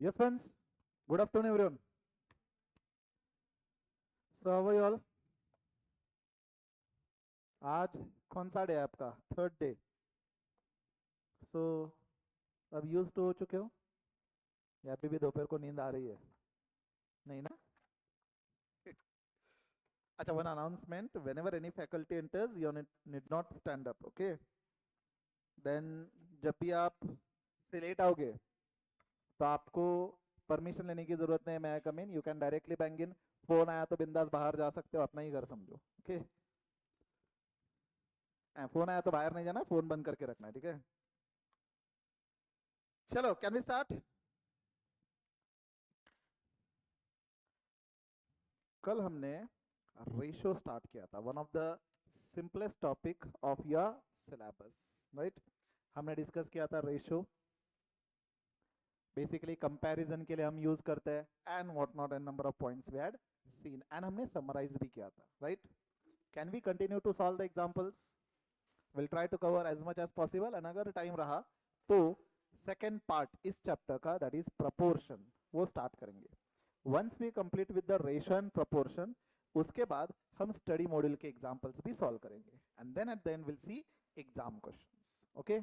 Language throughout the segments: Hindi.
Yes, friends. Good afternoon, everyone. So, how are you all? आज कौन सा डे है आपका? Third day. सो अब यूज टू हो चुके हो या अभी भी दोपहर को नींद आ रही है? नहीं ना? अच्छा, one announcement. Whenever any faculty enters you need not stand up. Okay. Then जब भी आप से लेट आओगे तो आपको परमिशन लेने की जरूरत नहीं है. मैं come in, you can directly bang in. Phone आया तो बिंदास बाहर जा सकते हो, अपना ही घर समझो. ओके. फोन आया तो बाहर नहीं जाना, फोन बंद करके रखना है. ठीक है. चलो, कैन वी स्टार्ट? कल हमने रेशो स्टार्ट किया था, one of the simplest topic of your syllabus. Right. हमने डिस्कस किया था रेशो. बेसिकली कंपैरिजन के लिए हम यूज करते हैं and what not and number of points we had seen, and हमने समराइज भी किया था. Right. Can we continue to solve the examples? Will try to cover as much as possible, and अगर टाइम रहा तो सेकेंड पार्ट इस चैप्टर का, दैट इज प्रपोर्शन, वो स्टार्ट करेंगे. Once we complete with the ratio and proportion, उसके बाद हम स्टडी मॉड्यूल के एग्जांपल्स भी सॉल्व करेंगे, and then at the end will see exam questions. Okay.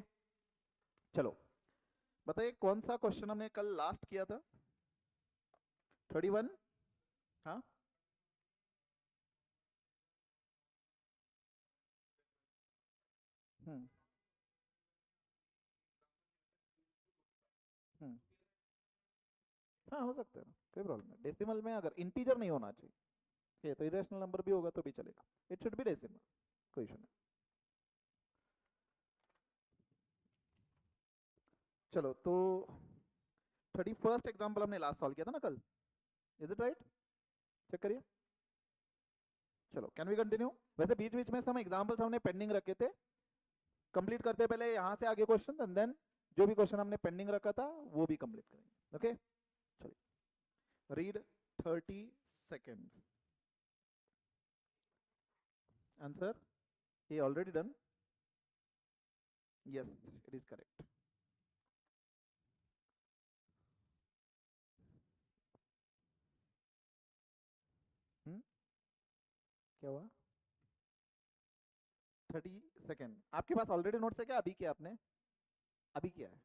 चलो, बताइए कौन सा क्वेश्चन हमने कल लास्ट किया था? 31. हाँ. हम्म. हम्म. हाँ, हो सकता है ना, कोई प्रॉब्लम नहीं. डेसिमल में अगर इंटीजर नहीं होना चाहिए, ठीक है, तो इरेशनल नंबर भी होगा तो भी चलेगा. इट शुड बी डेसिमल, कोई इशू नहीं. चलो, तो 31st एग्जाम्पल हमने लास्ट सॉल्व किया था ना कल. Is it right? चेक करिए. चलो, कैन वी कंटिन्यू? वैसे बीच बीच में some एग्जाम्पल्स हमने पेंडिंग रखे थे. कंप्लीट करते हैं पहले यहां से आगे क्वेश्चन, एंड देन जो भी क्वेश्चन हमने पेंडिंग रखा था वो भी कंप्लीट करेंगे. ओके. चलिए, रीड 32nd आंसर. ये already done. Yes, it is correct. क्या हुआ? 32nd आपके पास ऑलरेडी नोट्स है क्या? अभी किया आपने? अभी किया है?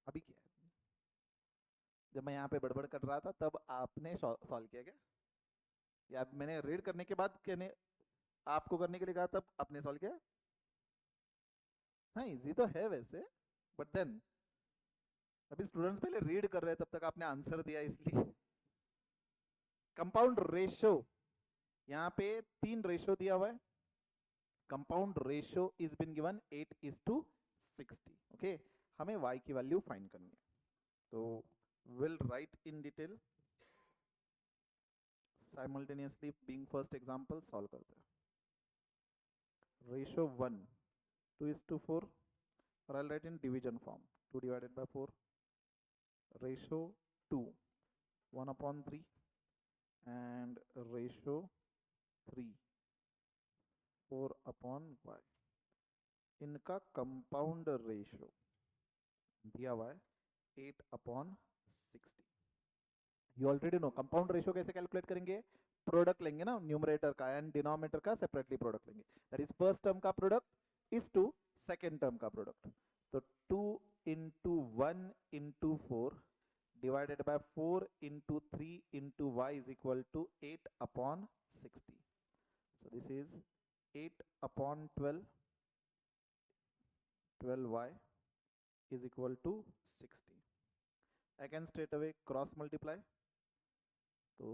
अभी किया है? जब मैं यहाँ पे बड़बड़ कर रहा था तब आपने सॉल्व किया क्या? या मैंने रीड करने के बाद कहने आपको करने के लिए कहा तब आपने सॉल्व किया? हाँ, इजी तो है वैसे, बट देन अभी स्टूडेंट्स पहले रीड कर रहे हैं तब तक आपने आंसर दिया इसलिए. कंपाउंड रेशो, यहाँ पे 3 रेशो दिया हुआ है. Compound ratio is been given 8:60. Okay. हमें y की वैल्यू फाइंड करनी है, तो will write in detail simultaneously being first example solve करते हैं. Ratio 1 2:4, or I'll write in division form. 2 divided by 4. Ratio 2 1/3, and ratio 3 4/y. इनका कंपाउंड रेशियो दिया हुआ है 8/60. You already know compound ratio कैसे कैलकुलेट करेंगे. प्रोडक्ट लेंगे ना न्यूमरेटर का एंड डिनोमिनेटर का सेपरेटली प्रोडक्ट लेंगे. दैट इज फर्स्ट टर्म का product is to second term का प्रोडक्ट. तो 2 into 1 into 4 divided by 4 into 3 into y is equal to 8/60. So this is 8/12. 12y is equal to 60. I can straight away cross multiply. तो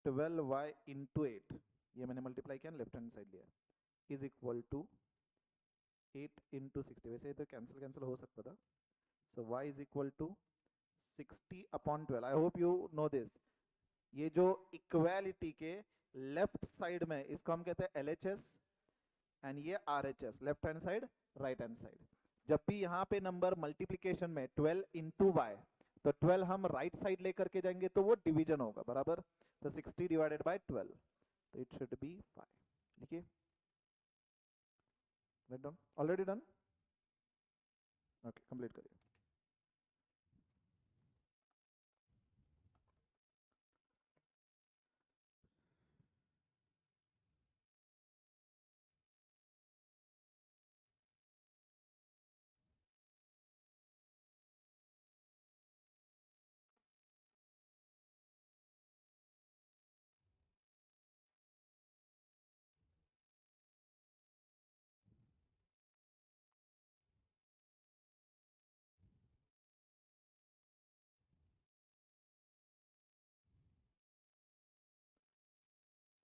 12y into 8, ये मैंने मल्टीप्लाई किया, लेफ्ट हैंड साइड लिया, इज इक्वल टू 8 into 60. वैसे तो कैंसिल कैंसिल हो सकता था. So y is equal to 60/12. I hope you know this. ये जो इक्वालिटी के लेफ्ट साइड में, इसको हम कहते हैं LHS, एंड ये RHS, left hand side right hand side. जब भी यहाँ पे नंबर मल्टीप्लीकेशन में 12 into y, तो 12 हम राइट साइड लेकर के जाएंगे तो वो डिवीजन होगा बराबर. तो 60/12, तो इट शुड बी 5. देखिए, done, already done. Okay, complete करिए.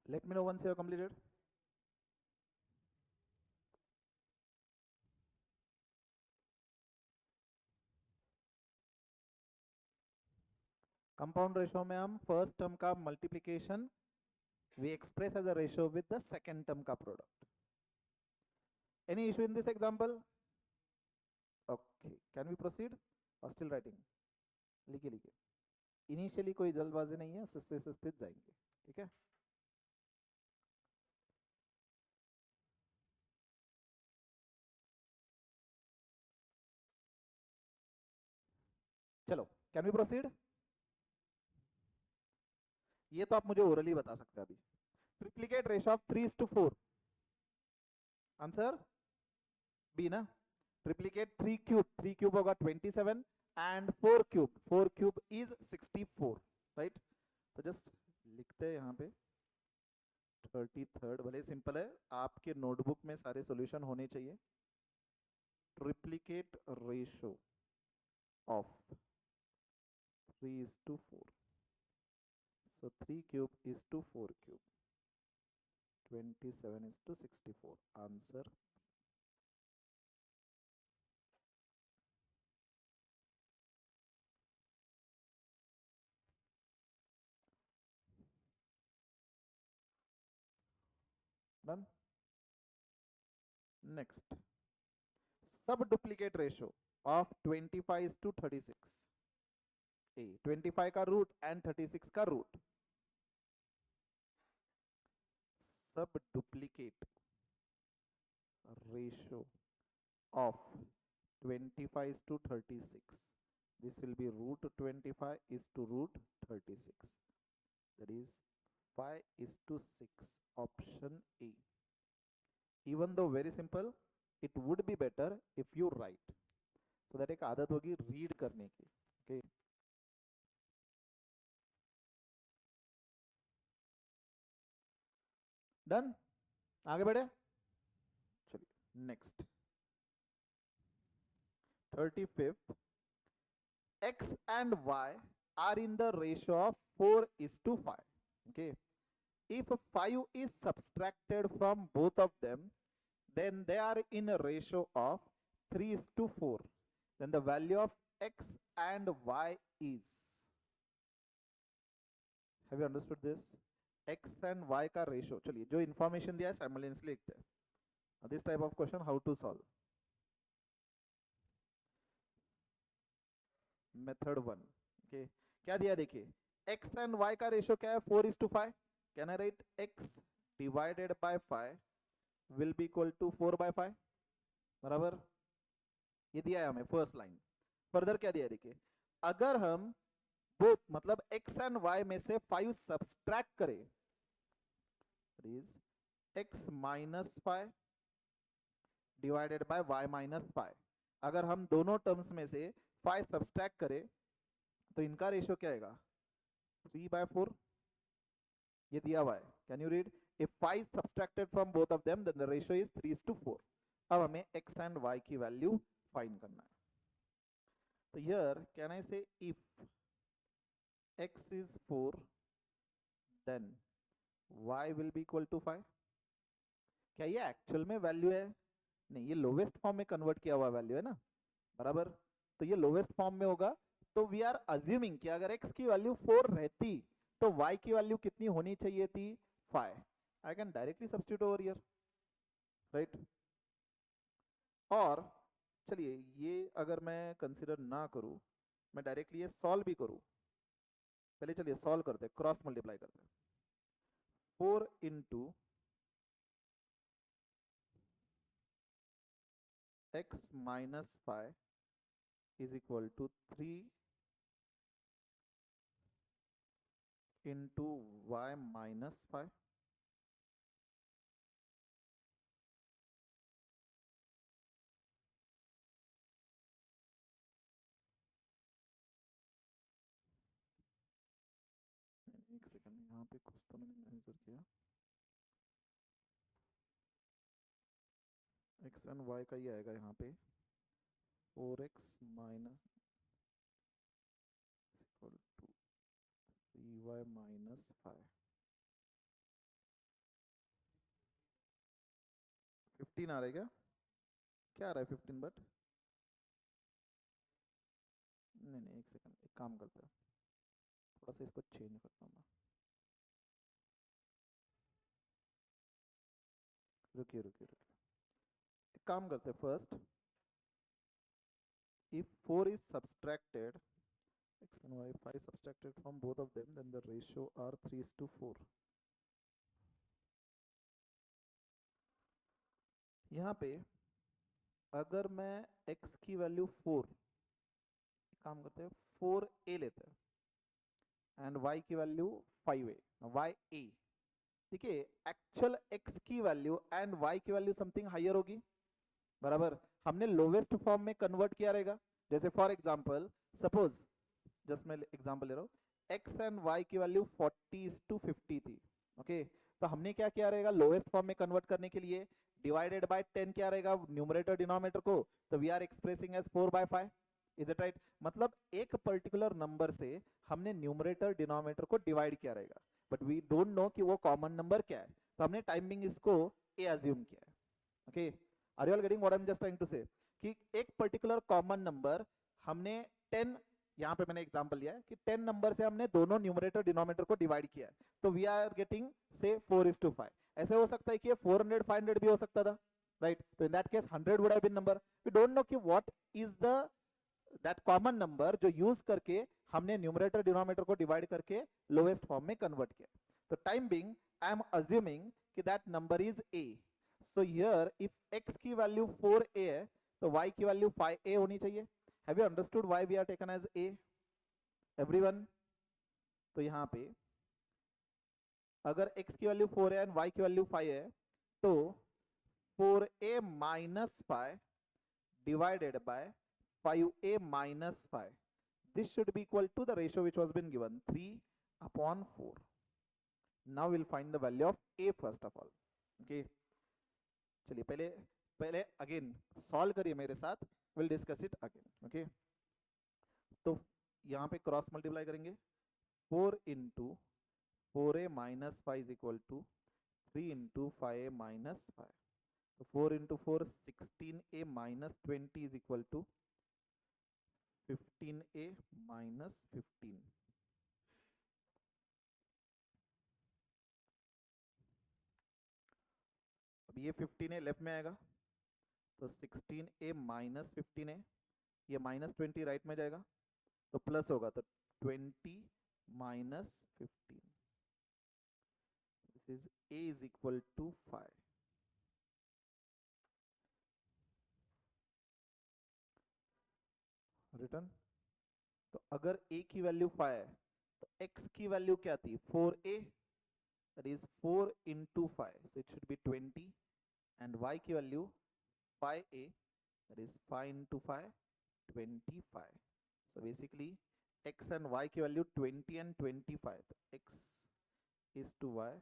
Let me know once you have completed. Compound ratio में हम फर्स्ट टर्म का multiplication we express as a ratio with the second term का product. Any issue in this example? Okay, can we proceed or still writing? लिखिए लिखिए, इनिशियली कोई जल्दबाजी नहीं है, सस्ते सस्ते जाएंगे, ठीक है। चलो, कैन वी प्रोसीड? ये तो आप मुझे ओरली बता सकते हैं अभी। Triplicate ratio of 3:4, answer B ना। ट्रिप्लिकेट 3 क्यूब होगा 27 एंड 4 क्यूब इज 64, राइट। तो जस्ट लिखते हैं यहाँ पे 33rd, भले सिंपल है, आपके नोटबुक में सारे सॉल्यूशन होने चाहिए। Triplicate ratio of 3:4, so 3 cube is to 4 cube, 27 is to 64, answer. Done. Next, sub duplicate ratio of 25 is to 36, a 25 का रूट एंड 36 का रूट। सब duplicate ratio of 25 is to 36, this will be root 25 is to root 36, that is 5 is to 6, option A. Even though very simple, it would be better if you write, so that एक आदत होगी रीड करने की, okay. डन, आगे बढ़े, चलिए next 35th, x and y are in the ratio of 4:5, okay. If 5 is subtracted from both of them, then they are in a ratio of 3:4, then the value of x and y is, have you understood this? x and y का रेशियो, चलिए जो इंफॉर्मेशन दिया है साइमल्टेनियसली लिखते हैं। This type of question how to solve, method 1, okay. क्या दिया देखिए, x एंड y का रेशियो क्या है 4:5, can I write x divided by 5 will be equal to 4/5, बराबर। ये दिया है हमें फर्स्ट लाइन। फर्दर क्या दिया है देखिए, अगर हम बोथ मतलब x एंड y में से 5 सब्सट्रैक्ट करें, is x minus 5 divided by y minus 5, अगर हम दोनों टर्म्स में से 5 सब्सट्रैक्ट करें तो इनका रेशियो क्या आएगा 3/4, ये दिया हुआ है। Can you read, if 5 subtracted from both of them then the ratio is 3:4। अब हमें x एंड y की वैल्यू फाइंड करना है। तो here can I say if x is 4 then y will be equal to 5, क्या ये एक्चुअल में वैल्यू है? नहीं, ये लोवेस्ट फॉर्म में कन्वर्ट किया हुआ वैल्यू है ना, बराबर। तो ये लोवेस्ट फॉर्म में होगा, तो वी आर अज्यूमिंग कि अगर x की वैल्यू 4 रहती तो y की वैल्यू कितनी होनी चाहिए थी 5। I can directly substitute over here, right. और चलिए ये अगर मैं कंसिडर ना करूं, मैं डायरेक्टली ये सॉल्व भी करूं, पहले चलिए सॉल्व करते हैं, क्रॉस मल्टीप्लाई करते हैं। 4 into x minus 5 is equal to 3 into y minus 5, एक सेकंड, यहाँ पे कुछ तो मैंने मेजर किया, x एंड y का ही आएगा यहाँ पे 4x minus equal to 3y minus 5, 15 आ रहा है क्या? क्या आ रहा है 15? बट नहीं नहीं, एक सेकंड, एक काम करते हैं, थोड़ा सा इसको चेंज करता हूँ मैं। रुकिए रुकिए रुकिए, एक काम करते हैं first, if 4 is subtracted, x and y 5 subtracted from both of them, then the ratio are 3:4. यहाँ पे अगर मैं x की वैल्यू 4, काम करते हैं 4a लेते हैं एंड y की वैल्यू 5a, ya, ठीक है, एक्चुअल x की वैल्यू एंड y की वैल्यू समथिंग हायर होगी, बराबर, हमने लोवेस्ट फॉर्म में कन्वर्ट किया रहेगा। जैसे फॉर एग्जांपल सपोज, जस्ट मैं एग्जांपल ले रहा हूँ, x एंड y की वैल्यू 40:50 थी, ओके, तो हमने क्या किया रहेगा, लोवेस्ट फॉर्म में कन्वर्ट करने के लिए डिवाइडेड बाय 10 क्या रहेगा न्यूमरेटर डिनोमिनेटर को, तो we are expressing as 4/5, is it right? मतलब एक पर्टिकुलर नंबर से हमने न्यूमरेटर डिनोमिनेटर को डिवाइड किया रहेगा, बट वी डोंट नो कि वो कॉमन नंबर क्या है, तो हमने टाइमिंग इसको ए अज्यूम किया है, okay. Are you all getting what I am just trying to say, कि एक पर्टिकुलर कॉमन नंबर हमने 10, यहाँ पे मैंने एग्जांपल लिया है कि 10 नंबर से हमने दोनों न्यूमरेटर डिनोमिनेटर को डिवाइड किया है, तो वी आर गेटिंग से 4:5। ऐसे हो सकता है कि 400 500 भी हो सकता था, राइट? तो in that case 100 would have been number. We don't know कि what is the that common number जो यूज करके हमने न्यूमरेटर डिनोमिनेटर को डिवाइड करके लोएस्ट फॉर्म में कन्वर्ट किया। तो time being I am assuming कि that number is a, so here if x की वैल्यू 4a है तो y की वैल्यू 5a होनी चाहिए। Have you understood why we are taken as a, everyone? तो यहाँ पे अगर x की वैल्यू 4 है एंड y की वैल्यू 5 है, तो 4a minus 5 divided by 5a minus 5. This should be equal to the ratio which was been given, 3/4. Now we'll find the value of a first of all. Okay. चलिए पहले पहले अगेन सॉल्व करिए मेरे साथ, will discuss it again, okay. तो यहाँ पे क्रॉस मल्टीप्लाई करेंगे, 4 into 4a minus 5 is equal to 3 into 5a minus 5, तो 4 into 4 16a minus 20 is equal to 15a minus 15। अब ये 15a लेफ्ट में आएगा, तो 16a माइनस 15a, ये माइनस 20 राइट में जाएगा, तो प्लस होगा, तो 20 minus 15, this is a is equal to 5। Return, तो अगर a की वैल्यू 5 है तो x की वैल्यू क्या थी, 4a, that is 4 into 5, so it should be 20, and y की value 5a, that is 5 into 5, 25. So basically x and y की वैल्यू 20 and 25, तो x is to y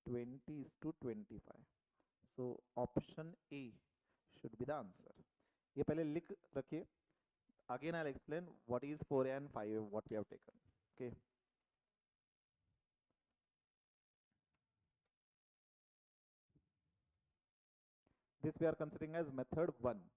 20 is to 25, so option A should be the answer. ये पहले लिख रखिए, again I'll explain what is 4a and 5a what we have taken, okay. This we are considering as method 1.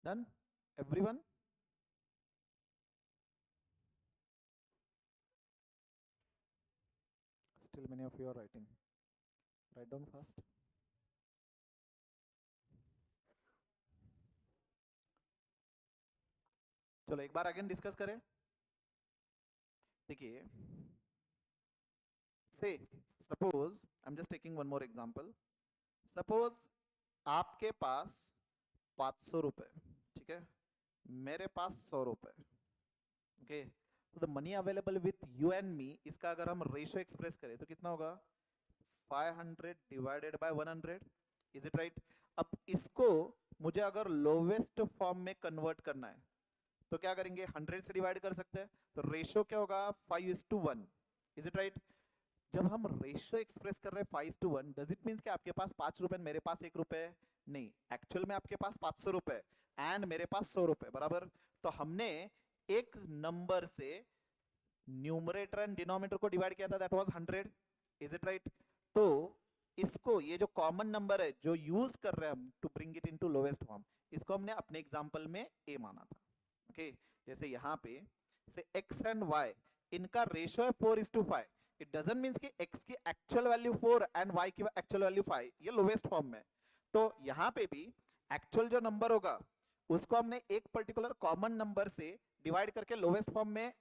Done, everyone? Still many of you are writing, write down fast. चलो एक बार अगेन डिस्कस करें। देखिए से suppose I am just taking one more example, suppose आपके पास 500 रुपए, ठीक है, मेरे पास 100 रुपए, ओके, तो the money available with you and me, इसका अगर हम रेशियो एक्सप्रेस करें तो कितना होगा, 500 divided by 100, is it right? अब इसको मुझे अगर लोवेस्ट फॉर्म में कन्वर्ट करना है तो क्या करेंगे, 100 से डिवाइड कर सकते हैं, तो रेशियो क्या होगा, 5:1, इज इट राइट? जब हम रेशियो एक्सप्रेस कर रहे हैं 5:1, डज इट मीन्स कि आपके पास 5 रुपए मेरे पास 1 रुपए? नहीं, एक्चुअल में आपके पास 500 रुपए एंड मेरे पास 100 रुपए, बराबर? तो हमने एक नंबर से न्यूमरेटर एंड डिनोमिनेटर को डिवाइड किया था, that was 100, is it right? तो इसको, ये जो कॉमन नंबर है जो यूज कर रहे हैं हम to bring it into lowest form, इसको हमने अपने एग्जांपल में a माना था, ओके? जैसे यहाँ पे से x एंड y, इनका रेशियो है 4:5, इट डजंट मींस कि x की एक्चुअल वैल्यू 4 एंड y की एक्चुअल वैल्यू 5, ये लोवेस्ट फॉर्म में। तो यहाँ पे भी एक्चुअल जो नंबर होगा उसको हमने एक पर्टिकुलर कॉमन नंबर से डिवाइड करके लोवेस्ट फॉर्म में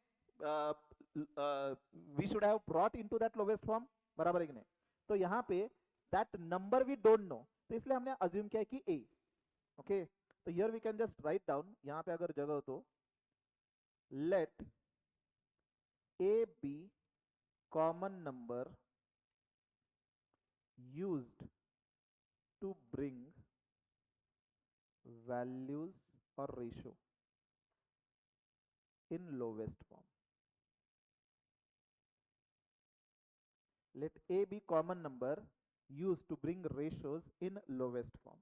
we should have brought into that lowest form, बराबर है कि नहीं? तो यहाँ पे that number we don't know, तो इसलिए हमने अज्यूम किया कि a, ओके? तो here we can just write down, यहाँ पे अगर जगह हो तो let a be common number used to bring values or ratio in lowest form. Let a be common number used to bring ratios in lowest form.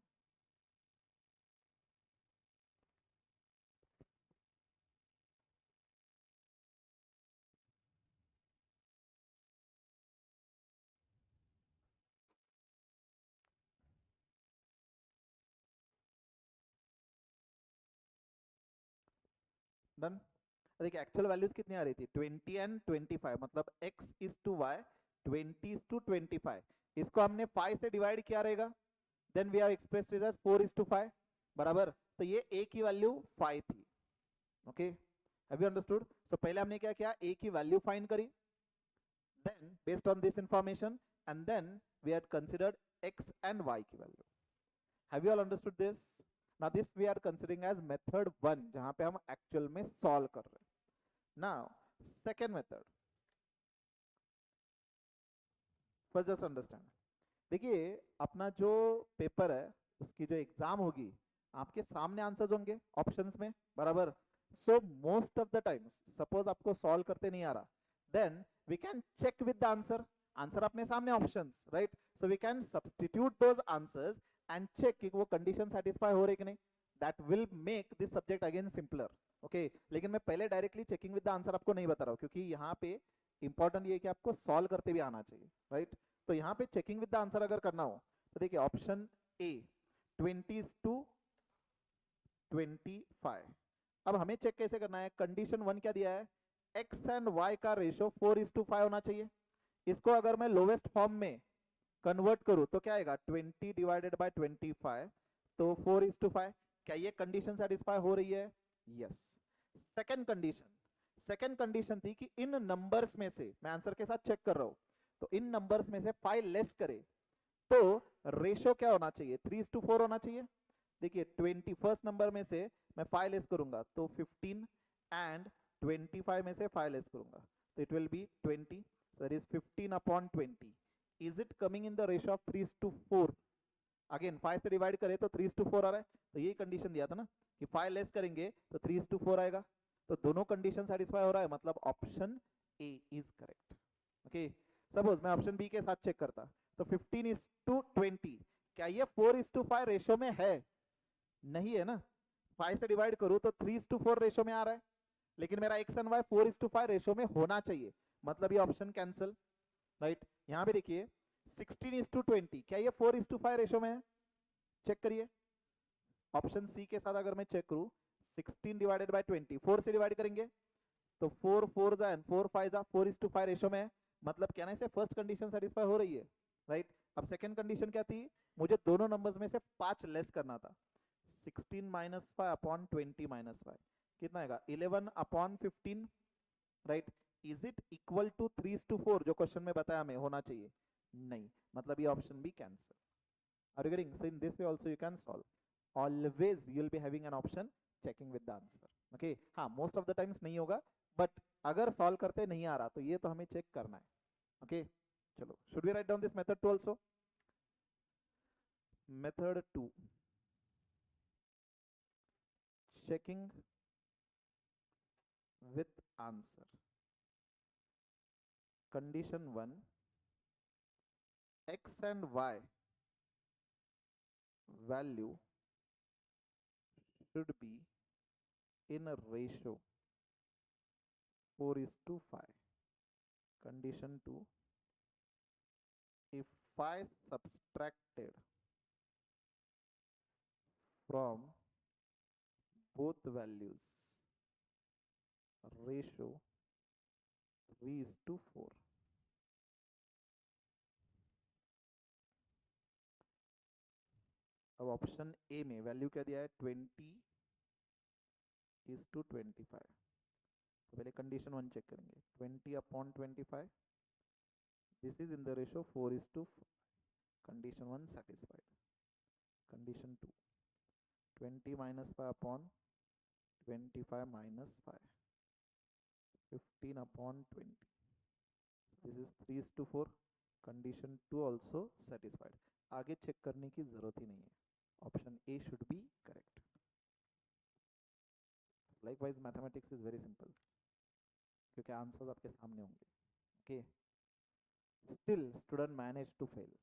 Done? देखिए एक्चुअल वैल्यूज कितनी आ रही थी, 20 एंड 25, मतलब x इज टू y 20:25, इसको हमने 5 से डिवाइड किया रहेगा, then we have expressed it as 4:5, बराबर? तो ये a की वैल्यू 5 थी, okay? Have you understood? So पहले हमने क्या किया, a की वैल्यू फाइंड करी, then based on this information and then we had considered x and y की value. Have you all understood this? Now this we are considering as method 1, जहां पे हम एक्चुअल में सॉल्व कर रहे हैं। Now second method, first just understand, देखिए अपना जो पेपर है उसकी जो एग्जाम होगी, आपके सामने आंसर्स होंगे ऑप्शंस में, बराबर? So most of the times suppose आपको सॉल्व करते नहीं आ रहा, then we can check with the answer, answer अपने सामने options, right? So we can substitute those answers and check कि वो कंडीशन सेटिस्फाई हो रही कि नहीं, that will make this subject again simpler, okay? लेकिन मैं पहले directly checking with the answer आपको नहीं बता रहा हूँ, क्योंकि यहाँ पे इंपॉर्टेंट ये कि आपको सॉल्व करते भी आना चाहिए, राइट? तो यहाँ पे चेकिंग विद द आंसर अगर करना हो तो देखिए ऑप्शन ए 20:25, अब हमें चेक कैसे करना है, कंडीशन 1 क्या दिया है, x एंड y का रेशियो 4:5 होना चाहिए, इसको अगर मैं लोवेस्ट फॉर्म में कन्वर्ट करूं तो क्या आएगा, 20 डिवाइडेड बाय 25, तो 4:5, क्या ये कंडीशन सेटिस्फाई हो रही है? यस। सेकंड कंडीशन थी कि इन नंबर्स में से, मैं आंसर के साथ चेक कर रहा हूं, तो इन नंबर्स में से 5 लेस करे तो रेशियो क्या होना चाहिए, 3:4 होना चाहिए। देखिए 21 नंबर में से मैं 5 लेस करूंगा तो 15 एंड 25 में से 5 लेस करूंगा तो it will be 20, so that is 15/20, is it coming in the ratio of 3:4? Again 5 से डिवाइड करें तो 3:4 आ रहा है, तो यही कंडीशन दिया था ना कि 5 लेस करेंगे तो 3:4 आएगा, तो दोनों कंडीशन सेटिस्फाई हो रहा है, मतलब option A is correct, okay? Suppose मैं ऑप्शन बी के साथ चेक करता तो 15:20, क्या ये 4:5 रेशियो में है? नहीं है ना, 5 से डिवाइड करूं तो 3:4 रेशियो में आ रहा है, लेकिन मेरा x एंड y 4:5 रेशियो में होना चाहिए, मतलब ये ऑप्शन कैंसिल, राइट? यहाँ पे देखिए 16:20, क्या ये 4:5 रेशियो में है? चेक करिए, ऑप्शन सी के साथ अगर मैं चेक करूं 16 डिवाइडेड बाय 20, 4 से डिवाइड करेंगे तो 4 4 जा एंड 4 5 जा, 4:5 रेशियो में है, मतलब कहने से फर्स्ट कंडीशन सेटिस्फाई हो रही है, राइट? अब सेकंड कंडीशन क्या थी, मुझे दोनों नंबर्स में से 5 लेस करना था, 16 - 5 अपॉन 20 - 5 कितना आएगा, 11/15, right? Is it equal to 3:4 जो क्वेश्चन में बताया हमें होना चाहिए? नहीं, मतलब ये ऑप्शन भी cancel. Are you getting? So in this way also you can solve. Always you will be having an option checking with the answer. Okay, हाँ, मोस्ट ऑफ द टाइम्स नहीं होगा, बट अगर सॉल्व करते नहीं आ रहा तो ये तो हमें चेक करना है। ओके, चलो, should we write down this method two also? Method 2, checking with answer. Condition 1, x and y value should be in a ratio 4:5. Condition 2, if I subtracted from both values ratio 3:4. अब ऑप्शन ए में वैल्यू क्या दिया है? 20:25। तो पहले कंडीशन 1 चेक करेंगे। 20/25, this is in the ratio 4:5। Condition 1 satisfied. Condition 2, 20 minus 5 upon 25 minus 5, 15/20. This is 3:4. Condition 2 also satisfied. आगे चेक करने की जरूरत ही नहीं है, option A should be correct. Likewise mathematics is very simple, क्योंकि आंसर्स आपके सामने होंगे। Okay, still student manage to fail.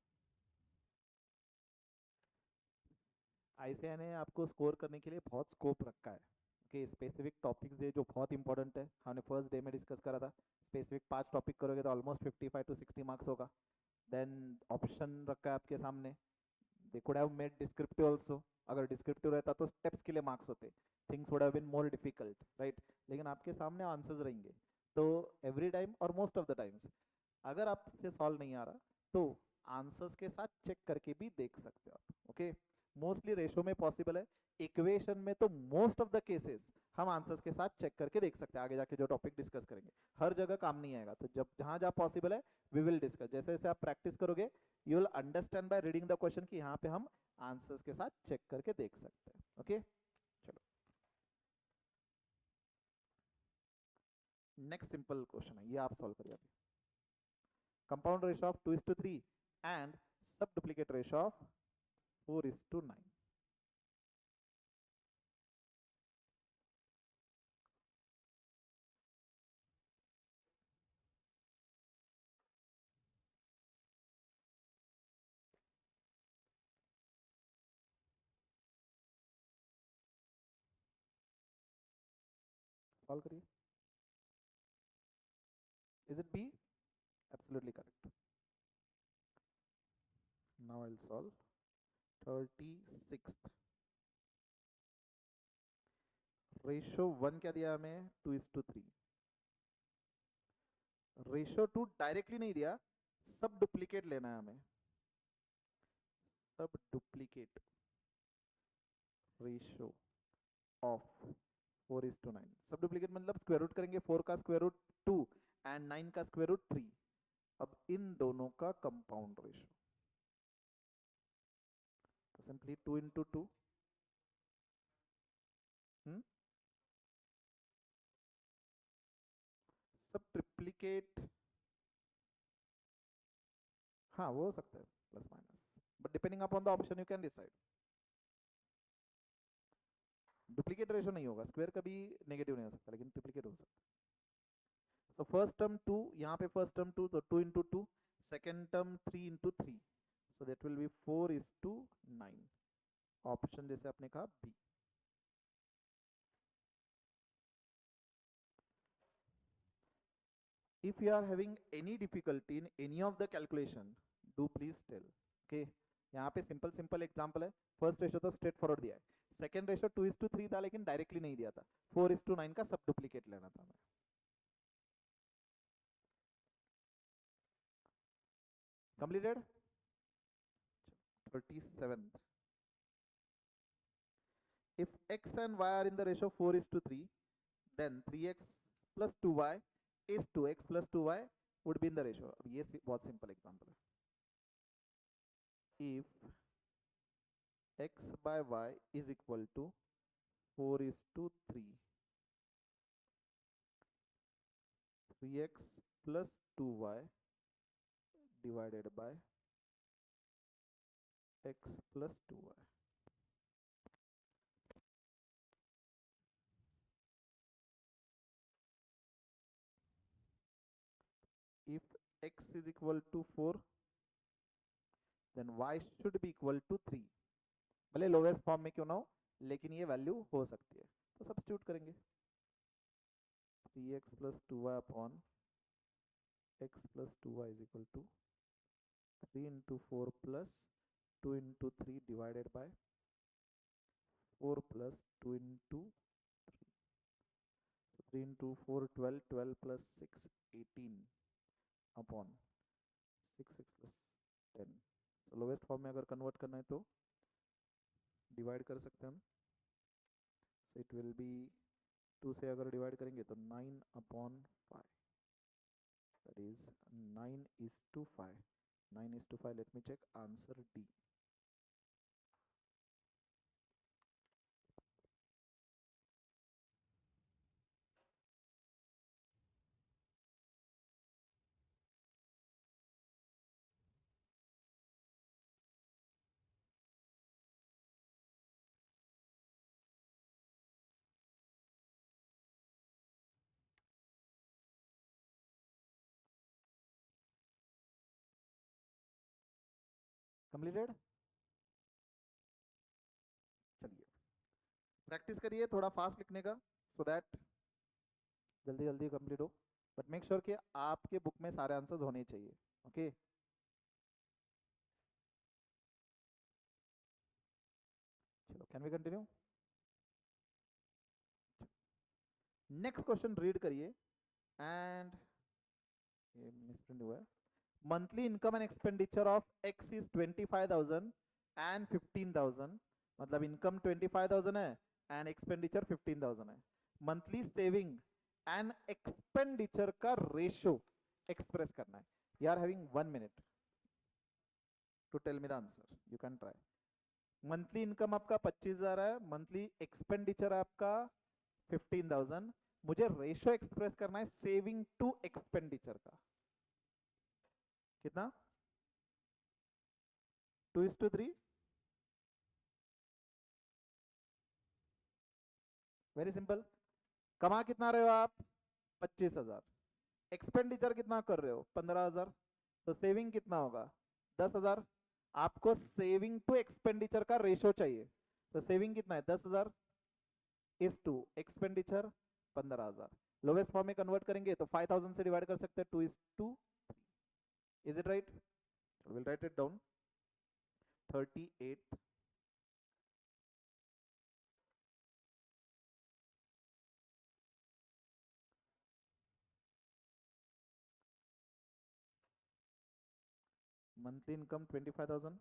ICAI ने आपको स्कोर करने के लिए बहुत स्कोप रखा है। ओके, स्पेसिफिक टॉपिक्स दे जो बहुत इंपॉर्टेंट है, हमने फर्स्ट डे में डिस्कस करा था। स्पेसिफिक 5 टॉपिक करोगे तो ऑलमोस्ट 55 to 60 मार्क्स होगा। देन ऑप्शन रखा है आपके सामने, they could have made descriptive also. अगर डिस्क्रिप्टिव रहता तो स्टेप्स के लिए मार्क्स होते, things would have been more difficult, right? लेकिन आपके सामने आंसर्स रहेंगे, तो एवरी टाइम और मोस्ट ऑफ द टाइम्स अगर आपसे सॉल्व नहीं आ रहा तो आंसर्स के साथ चेक करके भी देख सकते हो आप। ओके, मोस्टली रेशो में पॉसिबल है, इक्वेशन में तो मोस्ट ऑफ द केसेस हम आंसर्स के साथ चेक करके देख सकते हैं। आगे जाके जो टॉपिक डिस्कस करेंगे हर जगह काम नहीं आएगा, तो जब जहां जहां पॉसिबल है वी विल डिस्कस। जैसे जैसे आप प्रैक्टिस करोगे you will understand by reading the question कि यहाँ पे हम आंसर्स के साथ चेक करके देख सकते हैं। ओके, चलो, नेक्स्ट सिंपल क्वेश्चन है, ये आप सॉल्व करिए अभी। कंपाउंड रेशो ऑफ 2:3 एंड सब डुप्लीकेट रेशो ऑफ 4:9। सॉल्व करिए। Is it be? Absolutely correct. Now I will solve 36th। Ratio 1 क्या दिया हमें? 2:3। रेशो 2 डायरेक्टली नहीं दिया, सब डुप्लीकेट लेना है हमें। सब डुप्लीकेट रेशो ऑफ 4:9। सब डुप्लीकेट मतलब स्क्वायर रूट करेंगे, 4 का स्क्वायर रूट 2 एंड 9 का स्क्वायर रूट 3। अब इन दोनों का कंपाउंड रेशो, तो सिंपली 2 into 2। सब ट्रिप्लीकेट, हाँ वो हो सकता है plus minus, but depending upon the option you can decide. Duplicate ratio नहीं होगा, स्क्वायर कभी नेगेटिव नहीं हो सकता, लेकिन ट्रिप्लीकेट हो सकता है। सो फर्स्ट टर्म 2, यहाँ पे फर्स्ट टर्म 2, तो 2 into 2, second term 3 into 3, so that will be 4:9। Option जैसे आपने कहा B. if you are having any difficulty in any of the calculation, do please tell। okay, यहाँ पे सिंपल सिंपल एग्जांपल है। फर्स्ट रेशो तो स्ट्रेट फॉरवर्ड दिया है, सेकंड रेशो 2:3 था लेकिन डायरेक्टली नहीं दिया था, 4:9 का सब डुप्लीकेट लेना था हमें। Completed. 37th, if x and y are in the ratio 4:3, then 3x plus 2y is 2x plus 2y would be in the ratio. अब ये बहुत सिंपल एग्जांपल है. If x by y is equal to 4:3, 3x plus 2y divided by x plus 2y. If x is equal to 4, then y should be equal to 3. भले लोवेस्ट फॉर्म में क्यों ना हो, लेकिन ये वैल्यू हो सकती है. तो सब्स्टिट्यूट करेंगे. 3x plus 2y upon x plus 2y is equal to 3 into 4 plus 2 into 3 divided by 4 plus 2 into 3. So 3 into 4 12, 12 plus 6 18 upon 6 6 plus 10. So lowest form में अगर कन्वर्ट करना है तो डिवाइड कर सकते हैं हम. सो इट विल बी 2 से अगर डिवाइड करेंगे तो 9 upon 5, that is 9:5. 9:5. Let me check answer D. Completed. चलिए प्रैक्टिस करिए थोड़ा फास्ट लिखने का, सो दैट जल्दी जल्दी कंप्लीट हो. बट मेक श्योर कि आपके बुक में सारे आंसर्स होने चाहिए. ओके चलो, can we continue. Next question read करिए. एंड ये मिसप्रिंट हुआ है. Monthly income and expenditure of X is 25,000 and 15,000. मतलब इनकम 25,000 है एंड एक्सपेंडिचर 15,000 है. मंथली सेविंग एंड एक्सपेंडिचर का रेशो एक्सप्रेस करना है. You are having 1 minute to tell me the answer. You can try. Monthly income आपका 25,000 है, मंथली एक्सपेंडिचर आपका 15,000. मुझे रेशो एक्सप्रेस करना है सेविंग टू एक्सपेंडिचर का. कितना? 2:3. Very simple. कमा कितना रहे हो आप? 25,000. एक्सपेंडिचर कितना कर रहे हो? 15,000. तो सेविंग कितना होगा? 10,000. आपको सेविंग टू एक्सपेंडिचर का रेशो चाहिए. तो सेविंग कितना है? 10,000 is to expenditure 15,000. Lowest form में कन्वर्ट करेंगे तो 5,000 से डिवाइड कर सकते हैं. 2:3. Is it right? Will write it down. 38 monthly income 25,000,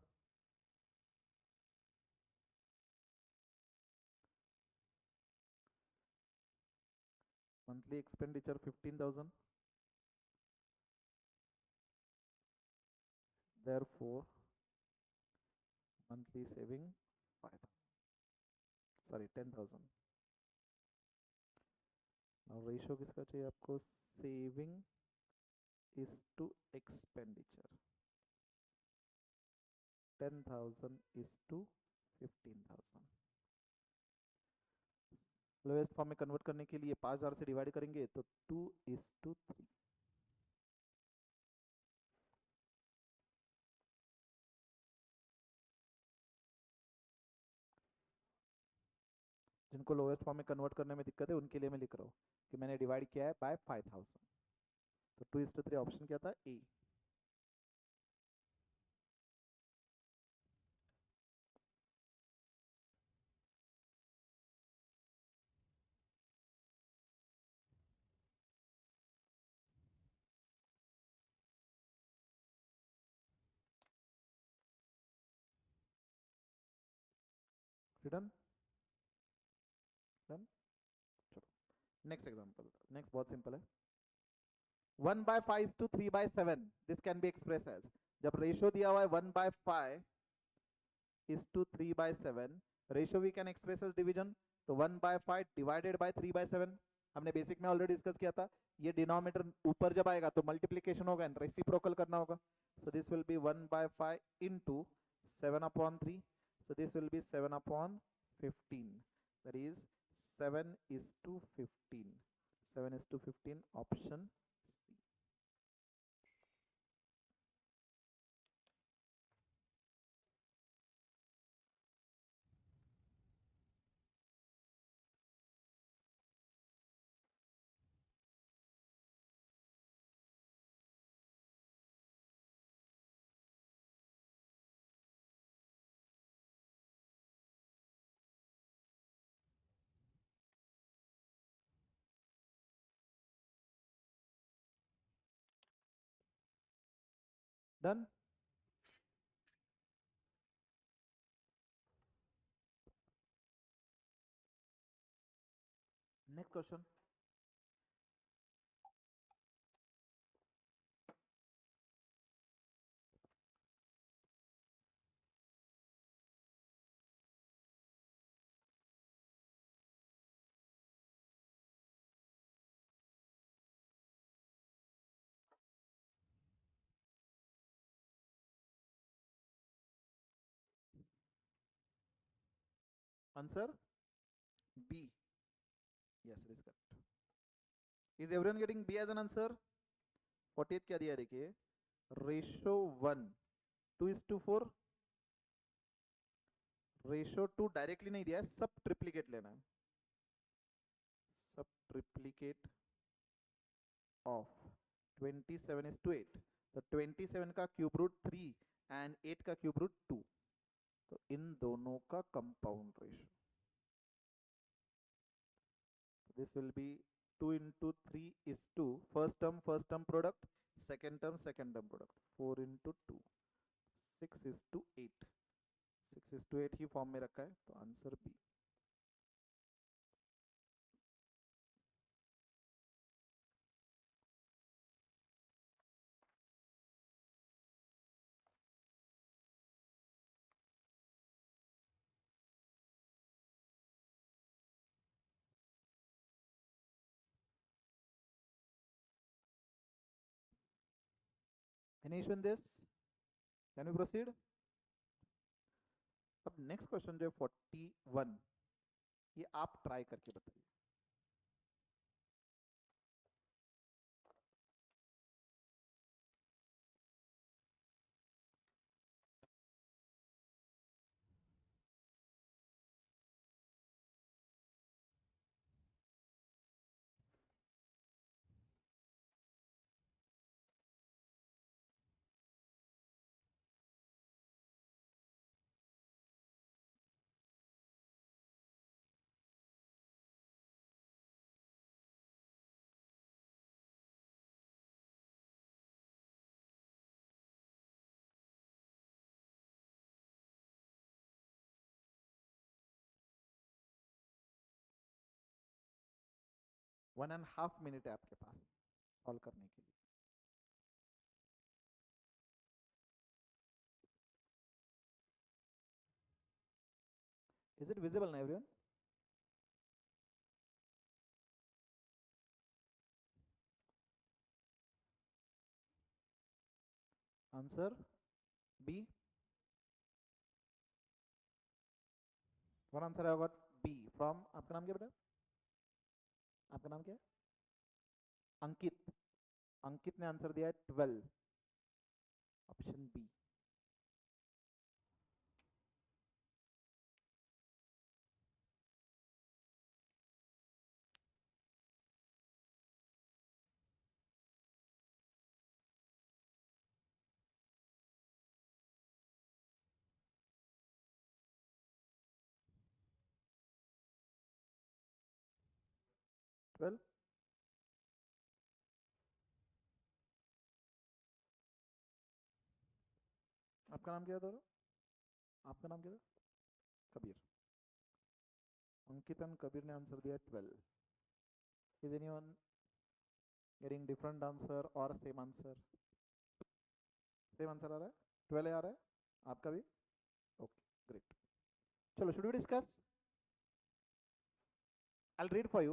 monthly expenditure 15,000. Therefore monthly saving 5,000, sorry 10,000. now ratio किसका चाहिए आपको? saving is to expenditure. 10,000 is to 15,000. Lowest form में कन्वर्ट करने के लिए 5,000 से डिवाइड करेंगे तो 2:3. जिनको लोएस्ट फॉर्म में कन्वर्ट करने में दिक्कत है उनके लिए मैं लिख रहा हूँ कि मैंने डिवाइड किया है बाय 5,000. तो 2:3 ऑप्शन क्या था? ए. डन. डन. चलो नेक्स्ट एग्जांपल. नेक्स्ट बहुत सिंपल है. 1/5 is to 3/7. This can be expressed as, जब रेशियो दिया हुआ है 1/5 is to 3/7, ratio we can express as division, तो 1/5 डिवाइडेड बाय 3/7, हमने बेसिक में ऑलरेडी डिस्कस किया था, ये डिनोमिनेटर ऊपर जब आएगा तो मल्टीप्लीकेशन होगा एंड रेसिप्रोकल करना होगा, so this will be 1/5 into 7/3, so this will be 7/15, that is 7 is to 15, 7 is to 15, option C. Done. Next question. Answer B. Yes, it is correct. Is everyone getting B as an answer? 48 क्या दिया है देखिए, रेशो 1 2:4, रेशो 2 डायरेक्टली नहीं दिया है, सब ट्रिप्लीकेट लेना है, सब ट्रिप्लीकेट ऑफ 27:8, तो 27 का क्यूब रूट 3 एंड 8 का क्यूब रूट 2, तो इन दोनों का compound ratio, this will be 2 into 3 is 2, first term product, second term product, 4 into 2, 6 is to 8, 6 is to 8 ही फॉर्म में रखा है, तो answer B. Any issue in this? Can we proceed? अब नेक्स्ट क्वेश्चन जो है 41, ये आप ट्राई करके बताइए. वन एंड हाफ मिनट है आपके पास सॉल्व करने के लिए. इज इट विजिबल ना everyone? Answer B. One answer होगा बी फ्रॉम, आपका नाम क्या बेटा? आपका नाम क्या है? अंकित. अंकित ने आंसर दिया है 12, ऑप्शन बी. ट्वेल्व. आपका नाम क्या था? आपका नाम क्या था? कबीर. अंकित एंड कबीर ने आंसर दिया 12. Is anyone getting different answer और सेम आंसर? सेम आंसर आ रहा है? 12 आ रहा है आपका भी? Okay, great. चलो, should we discuss? I'll read for you.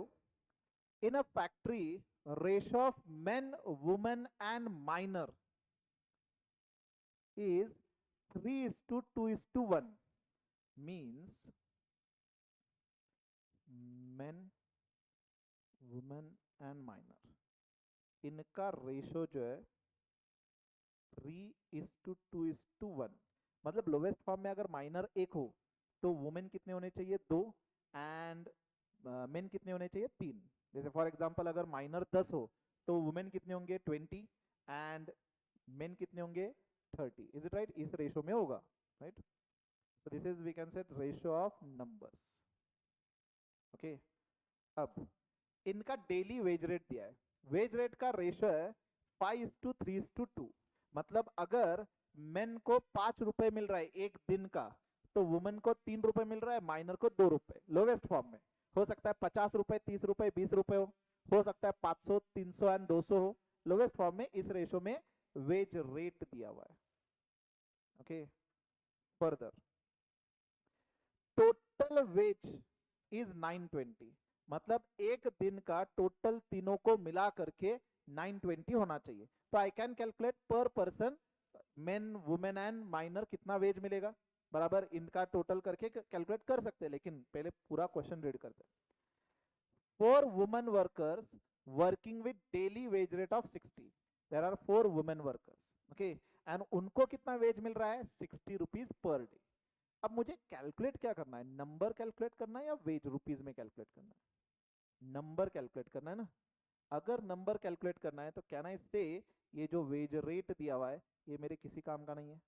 In a factory, ratio of men, women and minor is 3 is to 2 is to 1. Means men, women and minor, इनका रेशो जो है 3:2:1। मतलब लोवेस्ट फॉर्म में अगर माइनर एक हो तो वुमेन कितने होने चाहिए? 2। एंड मेन कितने होने चाहिए? 3। जैसे फॉर एग्जांपल अगर माइनर 10 हो तो वुमेन कितने होंगे? 20 एंड मेन कितने होंगे? 30। Is it right? इस रेशो में होगा, right? So this is we can set ratio of numbers. Okay, अब इनका डेली वेज रेट दिया है। वेज रेट का रेशो है 5:3:2। मतलब अगर मेन को 5 रुपए मिल रहा है एक दिन का, तो वुमेन को 3 रुपए मिल रहा है, माइनर को 2 रुपए। लोवेस्ट फॉर्म में हो सकता है 50 रुपए, 30 रुपए, 20 रुपए हो सकता है 500, 300 एंड 200 हो। लोवेस्ट फॉर्म में इस रेशो में वेज रेट दिया हुआ है। Okay, further total wage is 920। मतलब एक दिन का टोटल तीनों को मिला करके 920 होना चाहिए। तो आई कैन कैलकुलेट पर person main, women and minor कितना वेज मिलेगा, बराबर इनका टोटल करके कैलकुलेट कर सकते हैं। लेकिन पहले पूरा क्वेश्चन रीड करते हैं। 4 women workers working with daily wage rate of 60। There are 4 women workers, okay, and उनको कितना वेज मिल रहा है? 60 रुपीज पर डे। अब मुझे कैलकुलेट क्या करना है? नंबर कैलकुलेट करना है या वेज रुपीज में कैलकुलेट करना है? नंबर कैलकुलेट करना है ना। अगर नंबर कैलकुलेट करना है तो क्या ना, इससे ये जो वेज रेट दिया हुआ है ये मेरे किसी काम का नहीं है।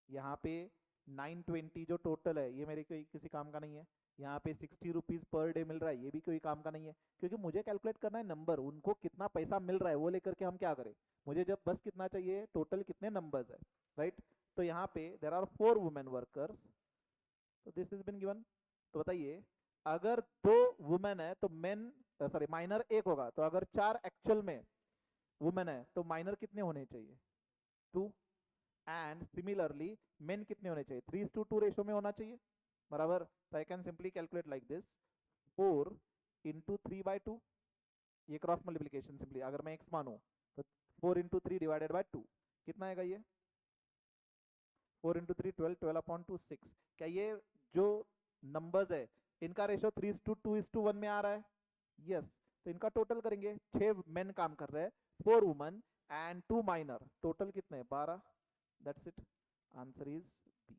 यहाँ पे 920 जो टोटल है ये मेरे कोई किसी काम का नहीं है। यहाँ पे 60 रुपीज पर डे मिल रहा है, ये भी कोई काम का नहीं है। क्योंकि मुझे कैलकुलेट करना है नंबर, उनको कितना पैसा मिल रहा है वो लेकर के हम क्या करें। मुझे जब बस कितना चाहिए, टोटल कितने नंबर्स है, राइट? तो यहाँ पे देर आर 4 वुमेन वर्कर्स, तो दिस इज बिन गिवन। तो बताइए, अगर 2 वुमेन है तो मेन, सॉरी माइनर एक होगा, तो अगर 4 एक्चुअल में वुमेन है तो माइनर कितने होने चाहिए? 2। एंड सिमिलरली मेन कितने होने चाहिए? 3:2 रेशो में होना चाहिए, बराबर। तो I can simply calculate like this, 4 into 3/2। ये क्रॉस मल्टीप्लीकेशन सिंपली अगर मैं एक्स मानू तो 4 इंटू 3 डिवाइडेड बाई 2 कितना आएगा? ये 4 इंटू 3 12, 12/2 6। क्या ये जो नंबर्स है इनका रेशो 3:2:1 में आ रहा है? यस। तो इनका टोटल करेंगे, 6 मेन काम कर रहे हैं, 4 वुमन एंड 2 माइनर, टोटल कितने? 12। That's it, answer is B.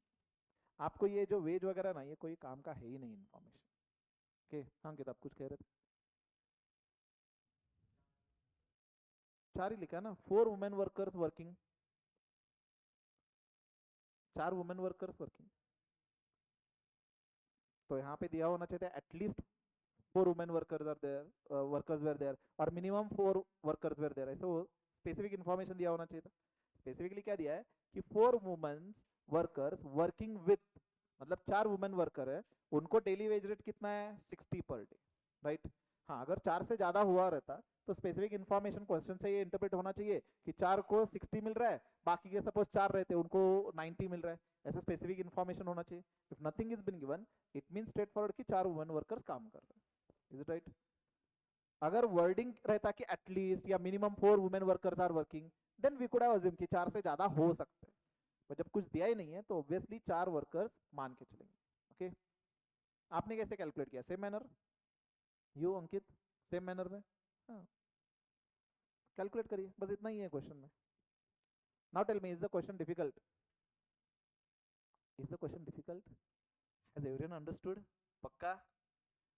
आपको ये जो वेज वगैरह ना, ये कोई काम का है ही नहीं इन्फॉर्मेशन। ओके, हाँ किताब कुछ कह रहे थे? 4 ही लिखा है ना, 4 women workers working, 4 women workers working. तो यहाँ पे दिया होना चाहिए at least 4 women workers are there, workers were there, और मिनिमम 4 वर्कर्स वेर देयर, ऐसे वो स्पेसिफिक इन्फॉर्मेशन दिया होना चाहिए था। स्पेसिफिकली क्या दिया है कि 4 वुमेन वर्कर्स वर्किंग विथ, मतलब 4 वुमेन वर्कर है, उनको डेली वेज रेट कितना है? 60 पर डे, राइट? हाँ, अगर 4 से ज्यादा हुआ रहता तो स्पेसिफिक इन्फॉर्मेशन क्वेश्चन से ये इंटरप्रेट होना चाहिए कि 4 को 60 मिल रहा है, बाकी के सपोज 4 रहते उनको 90 मिल रहा है, ऐसे स्पेसिफिक इन्फॉर्मेशन होना चाहिए। If nothing is been given, it mean straight forward कि 4 वुमेन वर्कर्स काम कर रहे हैं। Is it right? अगर वर्डिंग रहता कि एटलीस्ट या minimum 4 women workers are working, then we could have assume कि 4 से ज्यादा हो सकते हैं। पर जब कुछ दिया ही नहीं है तो ऑब्वियसली 4 वर्कर्स मान के चलेंगे। ओके, आपने कैसे कैलकुलेट किया? Same manner? You Ankit, same manner में? हाँ, कैलकुलेट करिए, बस इतना ही है क्वेश्चन में। Now tell me, is the question difficult? Is the question difficult? Has everyone understood? पक्का?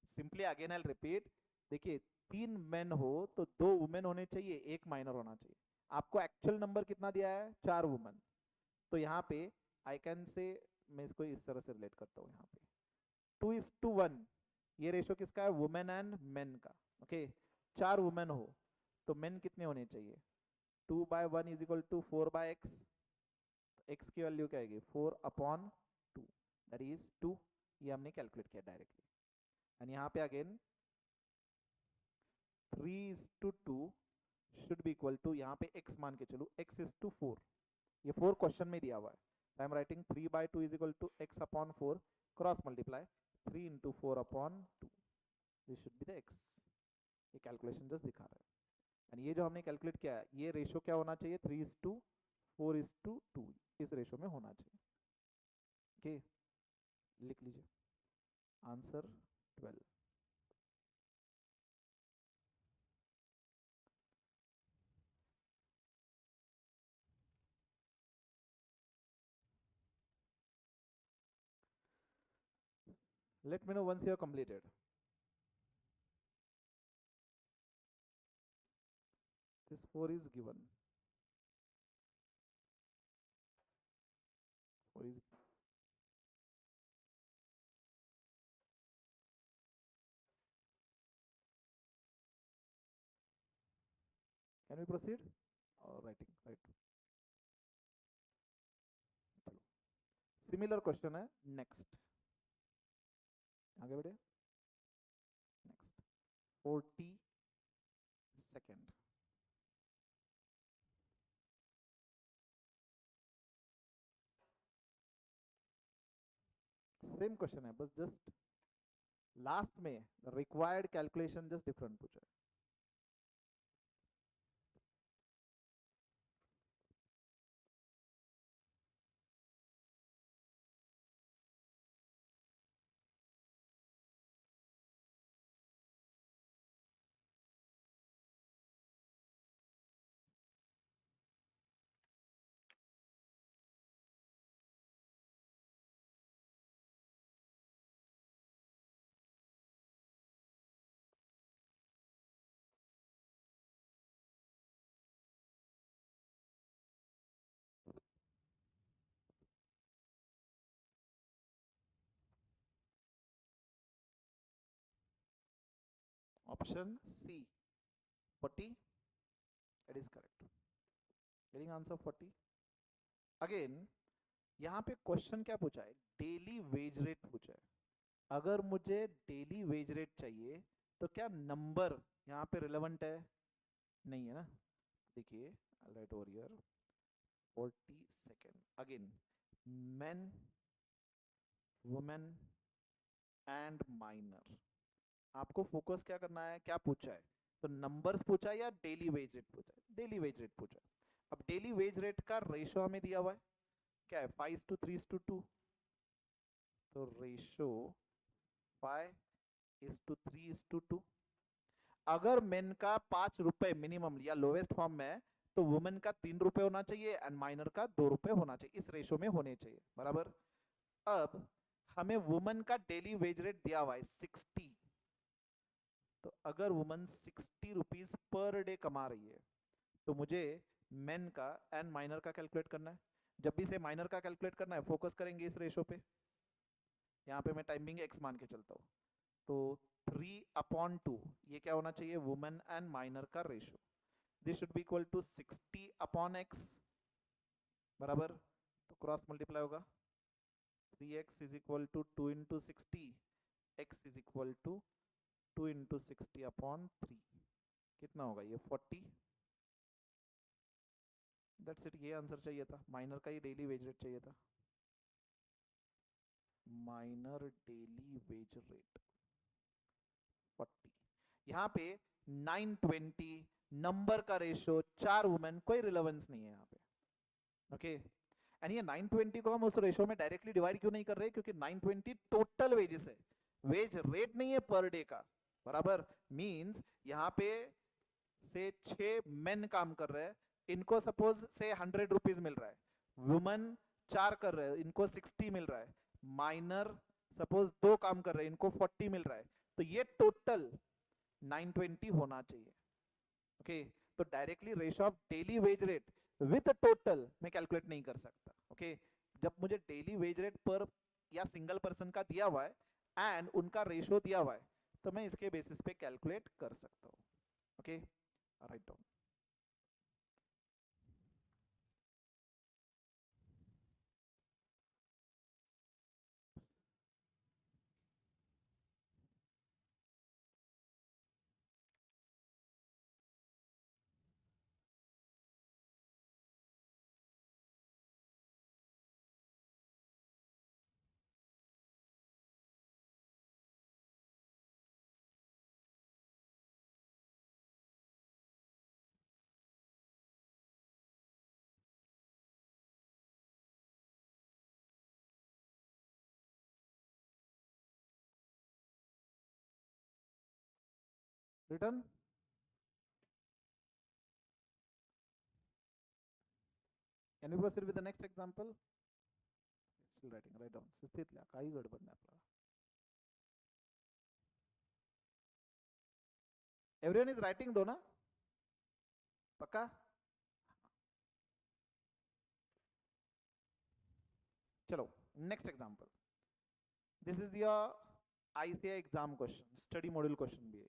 सिंपली अगेन आई रिपीट, देखिए 3 मेन हो तो 2 वुमेन होने चाहिए, 1 माइनर होना चाहिए। आपको एक्चुअल नंबर कितना दिया है? 4 वुमेन। तो यहाँ पे आई कैन से, मैं इसको इस तरह से रिलेट करता हूँ, यहाँ पे 2:1 ये रेशो किसका है? वुमेन एंड मेन का। ओके, 4 वुमेन हो तो मेन कितने होने चाहिए? 2/1 is equal to 4/x। X की वैल्यू क्या आएगी? 4/2, दैट इज 2। ये हमने कैलकुलेट किया डायरेक्टली। एंड यहाँ पे again 3:2 should be equal to, यहाँ पे x मान के चलो, x इज टू 4, ये 4 क्वेश्चन में दिया हुआ है, I am writing 3/2 is equal to x upon 4 cross multiply 3 into 4 upon 2, this should be the x, ये कैलकुलेशन जस्ट दिखा रहा है। एंड ये जो हमने कैलकुलेट किया है, ये रेशो क्या होना चाहिए, 3:4:2, इस रेशो में होना चाहिए। ओके लिख लीजिए answer 12। Let me know once you have completed. This 4 is given. 4 is. Can we proceed? Or writing, right? चलो सिमिलर क्वेश्चन है, नेक्स्ट आगे बढ़े। नेक्स्ट 42nd, सेम क्वेश्चन है, बस जस्ट लास्ट में रिक्वायर्ड कैलकुलेशन जस्ट डिफरेंट पूछा है। Option C 40, it is correct. Getting answer 40। Again यहाँ पे क्वेश्चन क्या पूछा है, डेली वेज रेट पूछा है। अगर मुझे डेली वेज रेट चाहिए तो क्या नंबर यहाँ पे रिलेवेंट है, नहीं है ना। देखिए right over here 42nd, again main women and minor, आपको फोकस क्या करना है, क्या पूछा है, तो नंबर्स पूछा है या डेली वेज रेट पूछा है, डेली वेज रेट पूछा है। अब डेली वेज रेट का रेशो हमें दिया हुआ है, क्या है 5:3:2, तो रेशो 5:3:2। अगर मेन का 5 रुपए मिनिमम या लोवेस्ट फॉर्म में है तो वुमेन का 3 रुपए होना चाहिए एंड माइनर का 2 रुपए होना चाहिए, इस रेशो में होने चाहिए, बराबर। अब हमें वुमेन का डेली वेज रेट दिया हुआ है 60, तो अगर वुमन 60 रुपीज पर डे कमा रही है तो मुझे मेन का एंड माइनर का कैलकुलेट करना है। जब भी से माइनर का कैलकुलेट करना है फोकस करेंगे इस रेशो पे, यहाँ पे मैं टाइमिंग एक्स मान के चलता हूँ, तो 3/2 ये क्या होना चाहिए, वुमेन एंड माइनर का ratio, this should be equal to 60/x, बराबर। तो क्रॉस मल्टीप्लाई होगा, 3x is equal to 2 into 60, x is equal to 2 into 60/3, कितना होगा ये 40। दैट्स इट, ये आंसर चाहिए था, माइनर का ही डेली वेज रेट चाहिए था, माइनर डेली वेज रेट 40। यहाँ पे 920 नंबर का रेशो, 4 वुमेन, कोई रिलेवेंस नहीं है यहाँ पे। ओके एंड ये 920 को हम उस रेशो में डायरेक्टली डिवाइड क्यों नहीं कर रहे, क्योंकि 920 टोटल वेजेस है, वेज रेट नहीं है पर डे का, बराबर। मींस यहाँ पे से 6 मेन काम कर रहे हैं, इनको सपोज से 100 रुपीज मिल रहा है, वुमन 4 कर रहे हैं, इनको 60 मिल रहा है, माइनर सपोज 2 काम कर रहे हैं, इनको 40 मिल रहा है, तो ये टोटल 920 होना चाहिए। ओके तो directly ratio of daily wage rate with total मैं कैलकुलेट नहीं कर सकता। ओके जब मुझे डेली वेज रेट पर या सिंगल पर्सन का दिया हुआ है एंड उनका रेशो दिया हुआ है तो मैं इसके बेसिस पे कैलकुलेट कर सकता हूँ। Okay right down. written? Can we proceed with the next example? Still writing, write down. स्थितल्या काही गडबड नाही आपल्याला. Everyone is writing दो ना? पक्का? चलो next example. This is your ICI exam question, study module question भी है.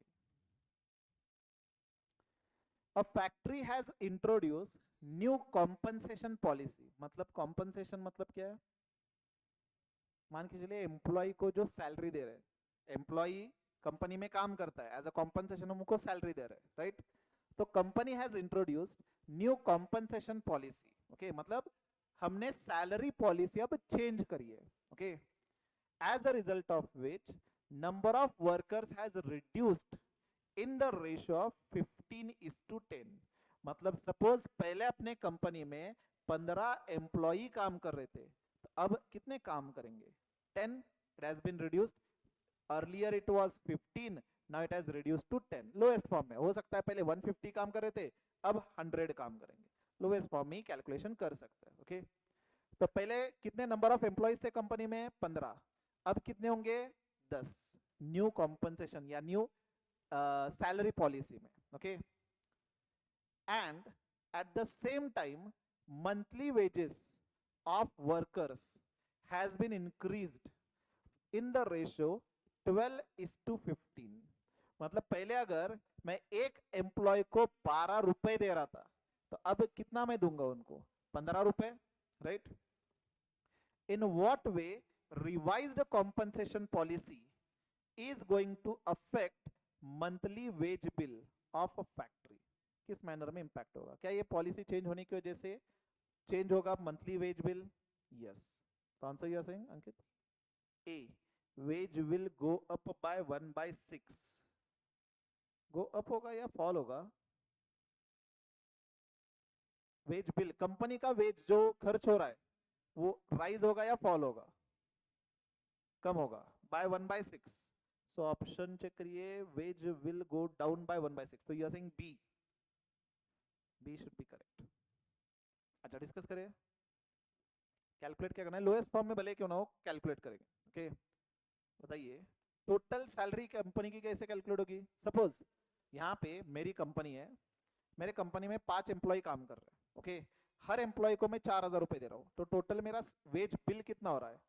A factory has introduced new compensation policy. मतलब compensation मतलब क्या है? मान के चलिए एम्प्लॉय को जो सैलरी दे रहे हैं, एम्प्लॉय कंपनी में काम करता है, एज अ कॉम्पनसेशन उनको सैलरी दे रहे हैं, राइट? तो company has introduced new compensation policy. Okay, मतलब हमने सैलरी पॉलिसी अब चेंज करी है. Okay, as a result of which number of workers has reduced in the ratio of 15:10. मतलब सपोज पहले अपने कंपनी में 15 एम्प्लॉई काम कर रहे थे, तो अब कितने काम करेंगे? 10. It has been reduced. Earlier it was 15, now it has reduced to 10. Lowest form में हो सकता है पहले 150 काम कर रहे थे, अब 100 काम करेंगे. लोएस्ट फॉर्म में कैलकुलेशन कर सकते हैं. ओके, तो पहले कितने नंबर ऑफ एम्प्लॉइज थे कंपनी में? 15. अब कितने होंगे? 10. न्यू कॉम्पनसेशन या न्यू सैलरी पॉलिसी में. Okay, and at the same time monthly wages of workers has been increased in the ratio 12:15. मतलब पहले अगर मैं एक एम्प्लॉय को 12 रुपए दे रहा था, तो अब कितना मैं दूंगा उनको? 15 रुपए, right? In what way revised compensation policy is going to affect monthly wage bill of a factory? किस मैनर में इंपैक्ट होगा? क्या ये पॉलिसी चेंज होने की वजह से चेंज होगा मंथली वेज बिल? यस. तो answer you are saying Ankit? A, wage will go up by 1/6. Go up होगा या फॉल होगा? वेज बिल, कंपनी का वेज जो खर्च हो रहा है वो राइज होगा या फॉल होगा? कम होगा, बाय 1/6. सो ऑप्शन चेक करिए, wage will go down by 1/6. तो you are saying B. B should be correct. अच्छा, डिस्कस करें. कैलकुलेट क्या करना है? लोएस्ट फॉर्म में भले क्यों ना हो, कैलकुलेट करेंगे. ओके, बताइए टोटल सैलरी कंपनी की कैसे कैलकुलेट होगी? सपोज यहाँ पे मेरी कंपनी है, मेरे कंपनी में 5 एम्प्लॉय काम कर रहे हैं. ओके, हर एम्प्लॉय को मैं 4,000 रुपए दे रहा हूँ, तो टोटल मेरा वेज बिल कितना हो रहा है?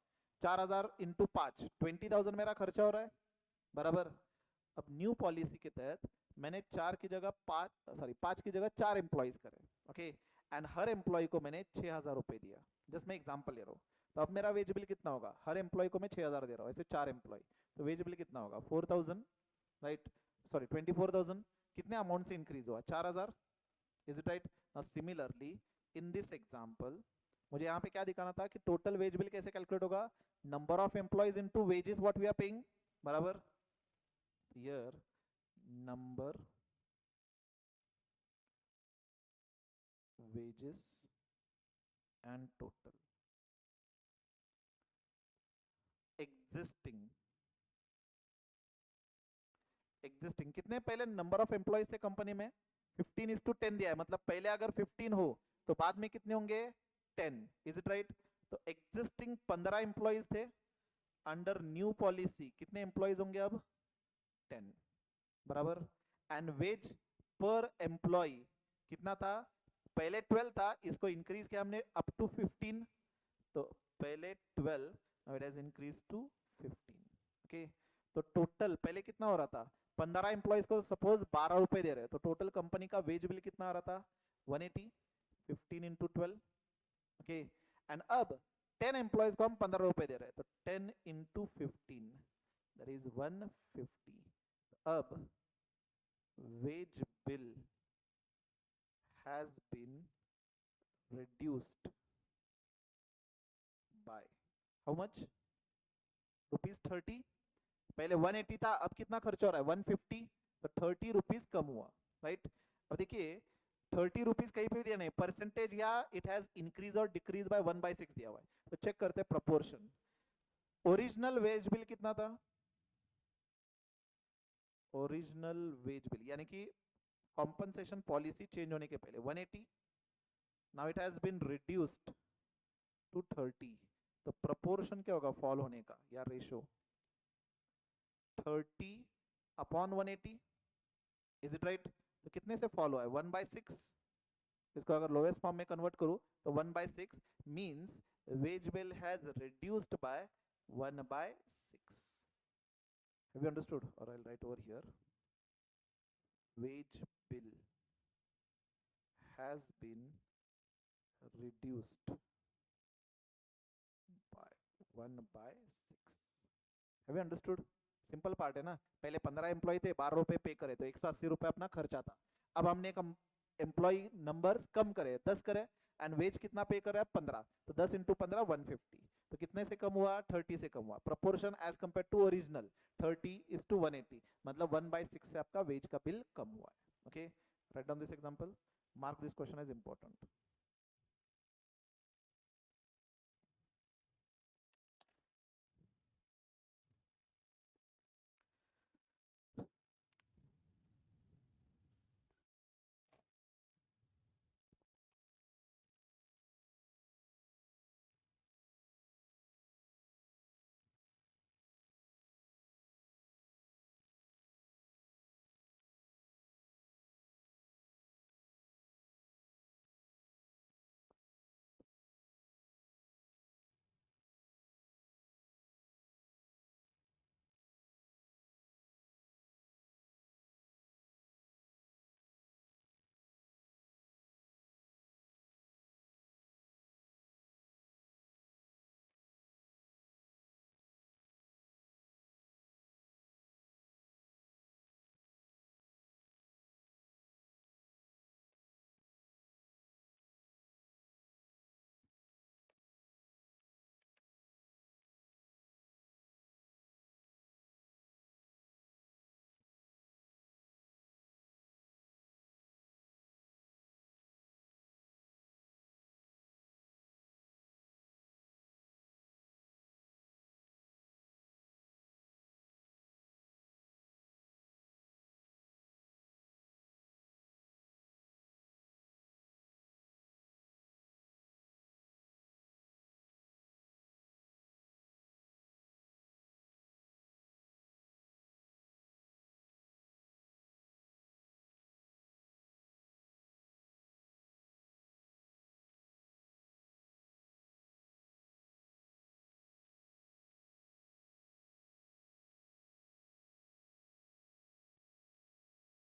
4,000 इंटू 5, 20,000 मेरा खर्चा हो रहा है, बराबर. अब न्यू पॉलिसी के तहत मैंने 4 की जगह 5 की जगह 4 एम्प्लॉयज करे. ओके, एंड हर एम्प्लॉय को मैंने 6,000 रुपए दिया. जस्ट मैं एग्जांपल ले रहा हूँ. तो अब मेरा वेज बिल कितना होगा? हर एम्प्लॉय को मैं 6,000 दे रहा हूँ, ऐसे 4 एम्प्लॉय, तो वेज बिल कितना होगा? 4,000, राइट? सॉरी 24,000. कितने अमाउंट से इंक्रीज हुआ? 4,000. Is it right? Now similarly in this example मुझे यहाँ पे क्या दिखाना था कि टोटल वेज बिल कैसे कैलकुलेट होगा? Number of employees into wages what we are paying, बराबर. Here number wages and total existing कितने पहले नंबर ऑफ एम्प्लॉयज थे कंपनी में? 15:10 दिया है, मतलब पहले अगर 15 हो तो बाद में कितने होंगे? 10. Is it right? तो एग्जिस्टिंग 15 एम्प्लॉयज थे, अंडर न्यू पॉलिसी कितने एम्प्लॉयज होंगे अब? 10, बराबर. एंड वेज पर एम्प्लॉय कितना था? पहले 12 था, इसको इंक्रीज किया हमने अप टू 15. तो पहले 12, now it has increase to 15. ओके, तो टोटल पहले कितना हो रहा था? 15 एम्प्लॉयज को सपोज 12 रुपए दे रहे हैं, तो टोटल कंपनी का वेज बिल कितना आ रहा था? 180. 15 इंटू 12. ओके, एंड अब 10 एम्प्लॉयज को हम 15 रुपए दे रहे हैं, तो 10 इंटू 15 दैट इज 150. अब wage bill has been reduced by how much? ₹30. पहले 180 था, अब कितना खर्चा हो रहा है? 150. तो 30 रुपीज कम हुआ, राइट? अब देखिए 30 रुपीज कहीं पे भी दिया नहीं, परसेंटेज या इट हैज इंक्रीज और डिक्रीज बाय 1/6 दिया हुआ है. तो चेक करते हैं प्रोपोर्शन. ओरिजिनल वेज बिल कितना था? ओरिजिनल वेज बिल, यानी कि कॉम्पनसेशन पॉलिसी चेंज होने के पहले 180, now it has been reduced to 30, तो प्रपोर्शन क्या होगा फॉल होने का या ratio? 30 upon 180, is it right? तो कितने से फॉल हुआ है? 1/6। इसको अगर लोएस्ट फॉर्म में कन्वर्ट करूं तो 1/6 means wage bill has reduced by 1/6. Have you understood? Or I'll write over here. Wage bill has been reduced by 1/6. Have you understood? Simple part है ना. पहले 15 एम्प्लॉय थे, 12 रुपए पे करे तो 180 रुपए अपना खर्चा था. अब हमने एक एम्प्लॉय नंबर्स कम करे, 10 करे, एंड वेज कितना पे करे? 15. तो 10 इंटू 15 150. तो कितने से कम हुआ? 30 से कम हुआ. Proportion as compare to original 30:180, मतलब 1/6 से आपका वेज का बिल कम हुआ है. Okay, right down this example. Mark this question as important.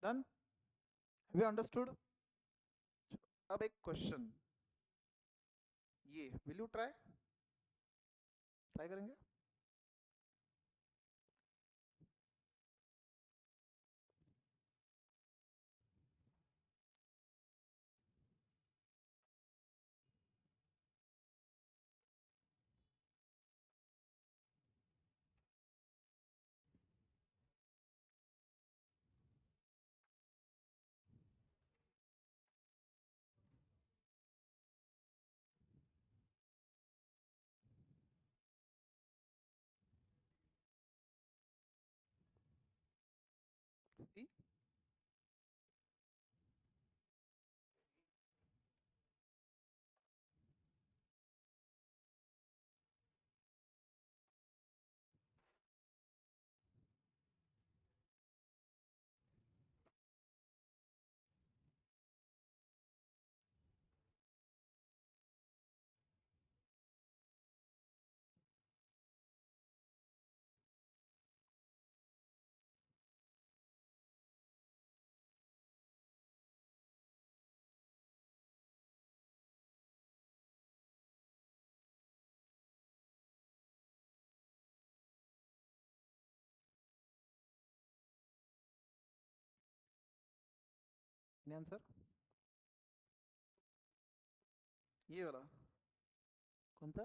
Done? Have you understood? अब एक क्वेश्चन, ये विल यू ट्राई? ट्राई करेंगे? सी, आंसर ये वाला कौन था?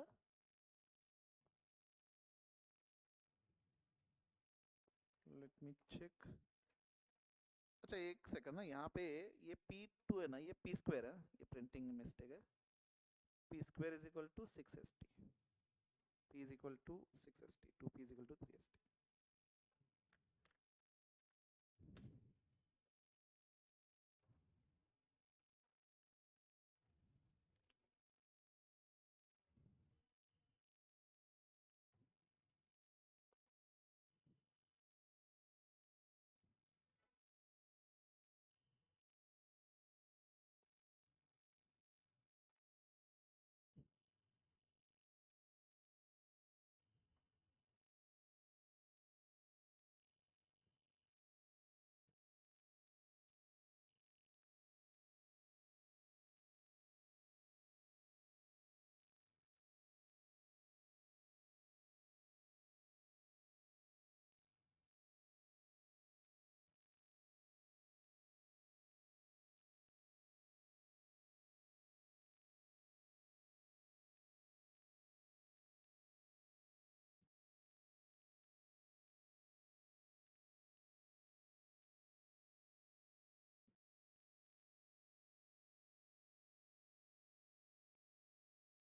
Let me check. अच्छा एक सेकंड ना, यहाँ पे ये P2 है ना, ये P स्क्वायर है, ये प्रिंटिंग मिस्टेक है. P square is equal to 6ST. P is equal to 6ST, 2P is equal to 3ST.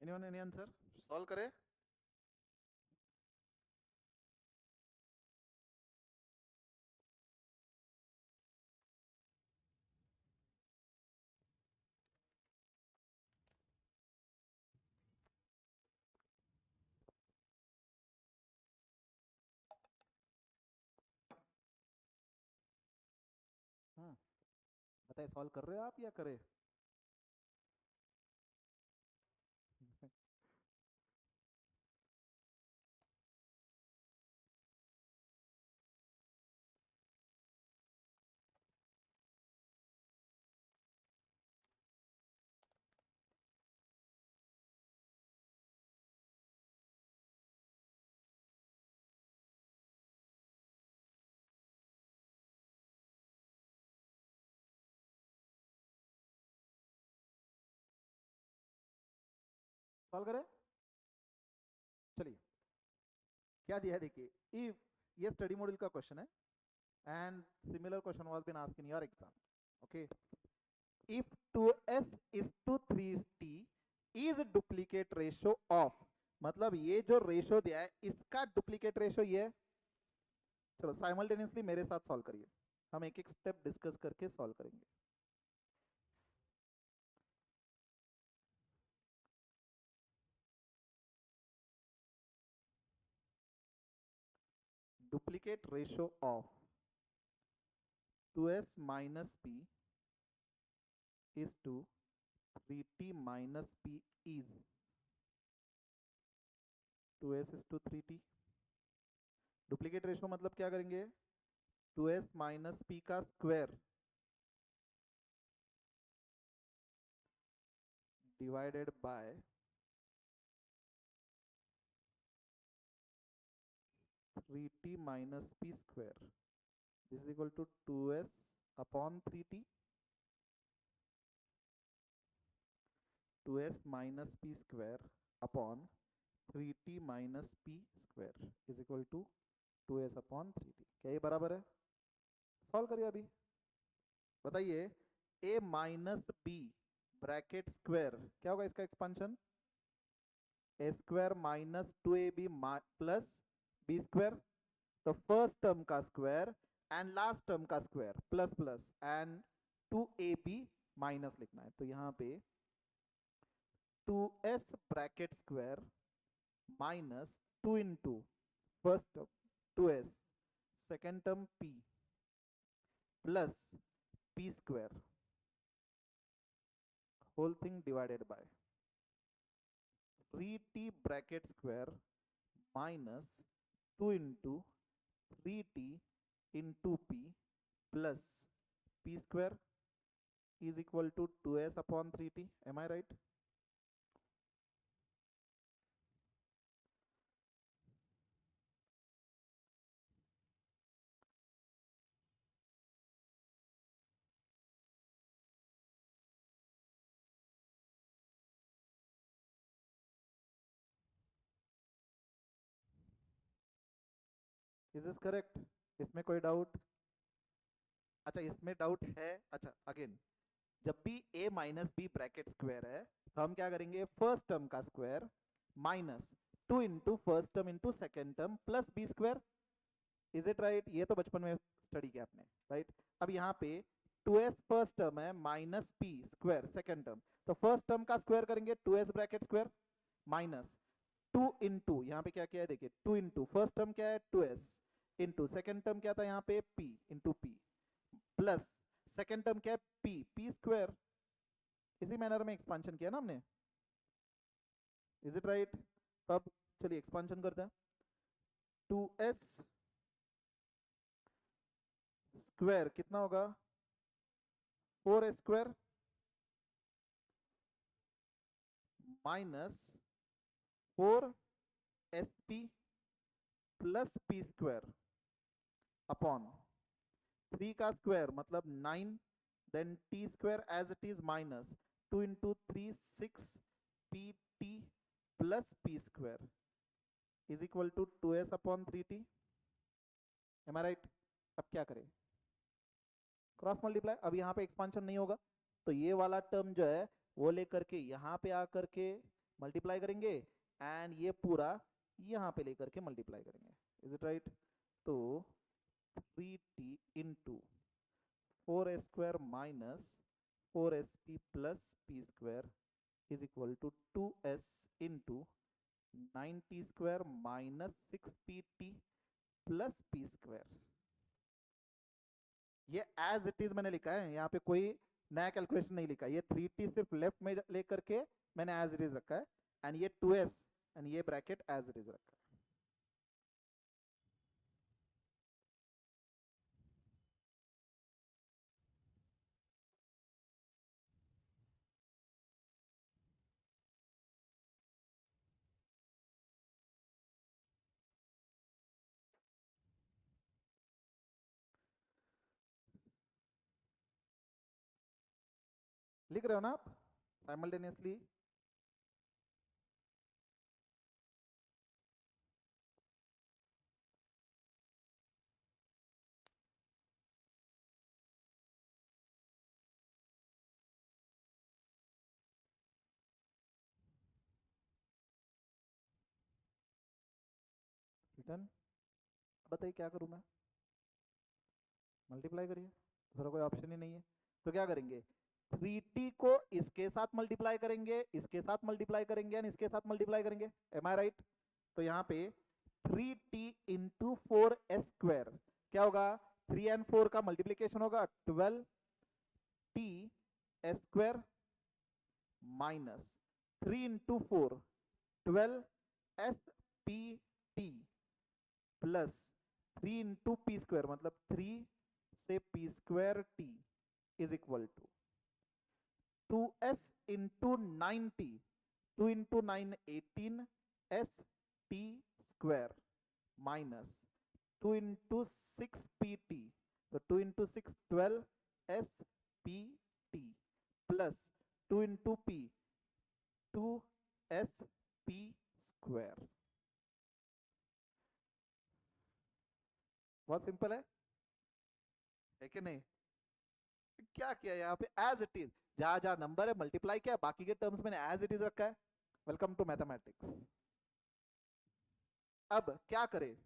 Anyone any answer? Solve करे? बताइए, सॉल्व कर रहे हो आप या करे? सॉल्व करे? चलिए, क्या दिया है देखिए, इफ, ये स्टडी मॉड्यूल का क्वेश्चन है and similar question was been asked in your exam. Okay, if 2s is to 3t is duplicate ratio of, मतलब ये जो रेशो दिया है इसका डुप्लीकेट रेशो ये है. चलो साइमल्टेनियसली मेरे साथ सॉल्व करिए, हम एक एक स्टेप डिस्कस करके सॉल्व करेंगे. Duplicate ratio of 2s minus p is to 3t minus p is 2s is to 3t. Duplicate ratio मतलब क्या करेंगे, 2s माइनस पी का square divided by 3t minus p square. This is equal to 2s upon 3t. 2s minus p square upon 3t minus p square is equal to 2s upon 3t. क्या ये बराबर है? सॉल्व करिए अभी, बताइए. a minus B bracket square क्या होगा इसका expansion? A square minus 2ab plus B square. तो फर्स्ट टर्म का स्क्वायर एंड लास्ट टर्म का square plus plus and 2ab minus लिखना है. तो यहाँ पे 2s bracket square minus 2 into first term 2s, second term p plus p square whole thing divided by 3t bracket square minus 2 into 3t into p plus p square is equal to 2s upon 3t. Am I right? Is this correct? इसमें कोई डाउट? अच्छा, इसमें डाउट है. अच्छा, अगेन, जब भी a minus B bracket square है तो हम क्या करेंगे, फर्स्ट टर्म का square minus 2 into first term into second term plus B square. Is it right? ये तो बचपन में स्टडी किया आपने, राइट? अब यहाँ पे 2s फर्स्ट टर्म है minus P square second term, तो फर्स्ट टर्म का स्क्वायर करेंगे 2s bracket square minus 2 into, यहाँ पे क्या क्या है देखिए, 2 इंटू फर्स्ट टर्म क्या है 2s इंटू सेकेंड टर्म क्या था यहाँ पे p into p plus second term क्या है p स्क्वायर. इसी मैनर में एक्सपांशन किया ना हमने. Is it right? तब चलिए एक्सपांशन करते हैं. 2s स्क्वायर कितना होगा, 4 square minus 4sp plus p square upon 3 का स्क्वायर मतलब 9, then t square as it is minus 2 into 3 6 pt plus p square is equal to 2s upon 3t. Am I right? अब क्या करें, क्रॉस मल्टीप्लाई. अब यहाँ पे एक्सपांशन नहीं होगा तो ये वाला टर्म जो है वो लेकर के यहाँ पे आकर के मल्टीप्लाई करेंगे एंड ये पूरा यहाँ पे लेकर के मल्टीप्लाई करेंगे, इज इट राइट? तो 3t into 4s² minus 4sp plus p² is equal to 2s into 9t² minus 6pt plus p²। ये एज इट इज मैंने लिखा है, यहाँ पे कोई नया कैलकुलेशन नहीं लिखा। ये 3t सिर्फ लेफ्ट में लेकर के मैंने एज इट इज रखा है एंड ये 2s एंड ये ब्रैकेट एज इट इज रखा है। लिख रहे हो ना आप साइमल्टेनियसली? रिटर्न बताइए क्या करूं मैं? मल्टीप्लाई करिए, दूसरा कोई ऑप्शन ही नहीं है। तो क्या करेंगे, 3t को इसके साथ मल्टीप्लाई करेंगे, इसके साथ मल्टीप्लाई करेंगे एंड इसके साथ मल्टीप्लाई करेंगे, एम आई राइट? तो यहाँ पे 3t इंटू 4s² क्या होगा, 3 एंड 4 का मल्टीप्लीकेशन होगा 12t² minus 3 into 4 12spt plus 3 into p² मतलब 3 से p² t is equal to 2s into 9t, 2 into 9 18 st² minus 2 into 6 pt, तो 2 into 6 12 spt plus 2 into p 2sp²। बहुत सिंपल है कि नहीं? क्या किया यहाँ पे, एज इट इज, जहां जहां नंबर है मल्टीप्लाई किया, बाकी के टर्म्स मैंने एज इट इज रखा है। Welcome to mathematics. अब क्या करें,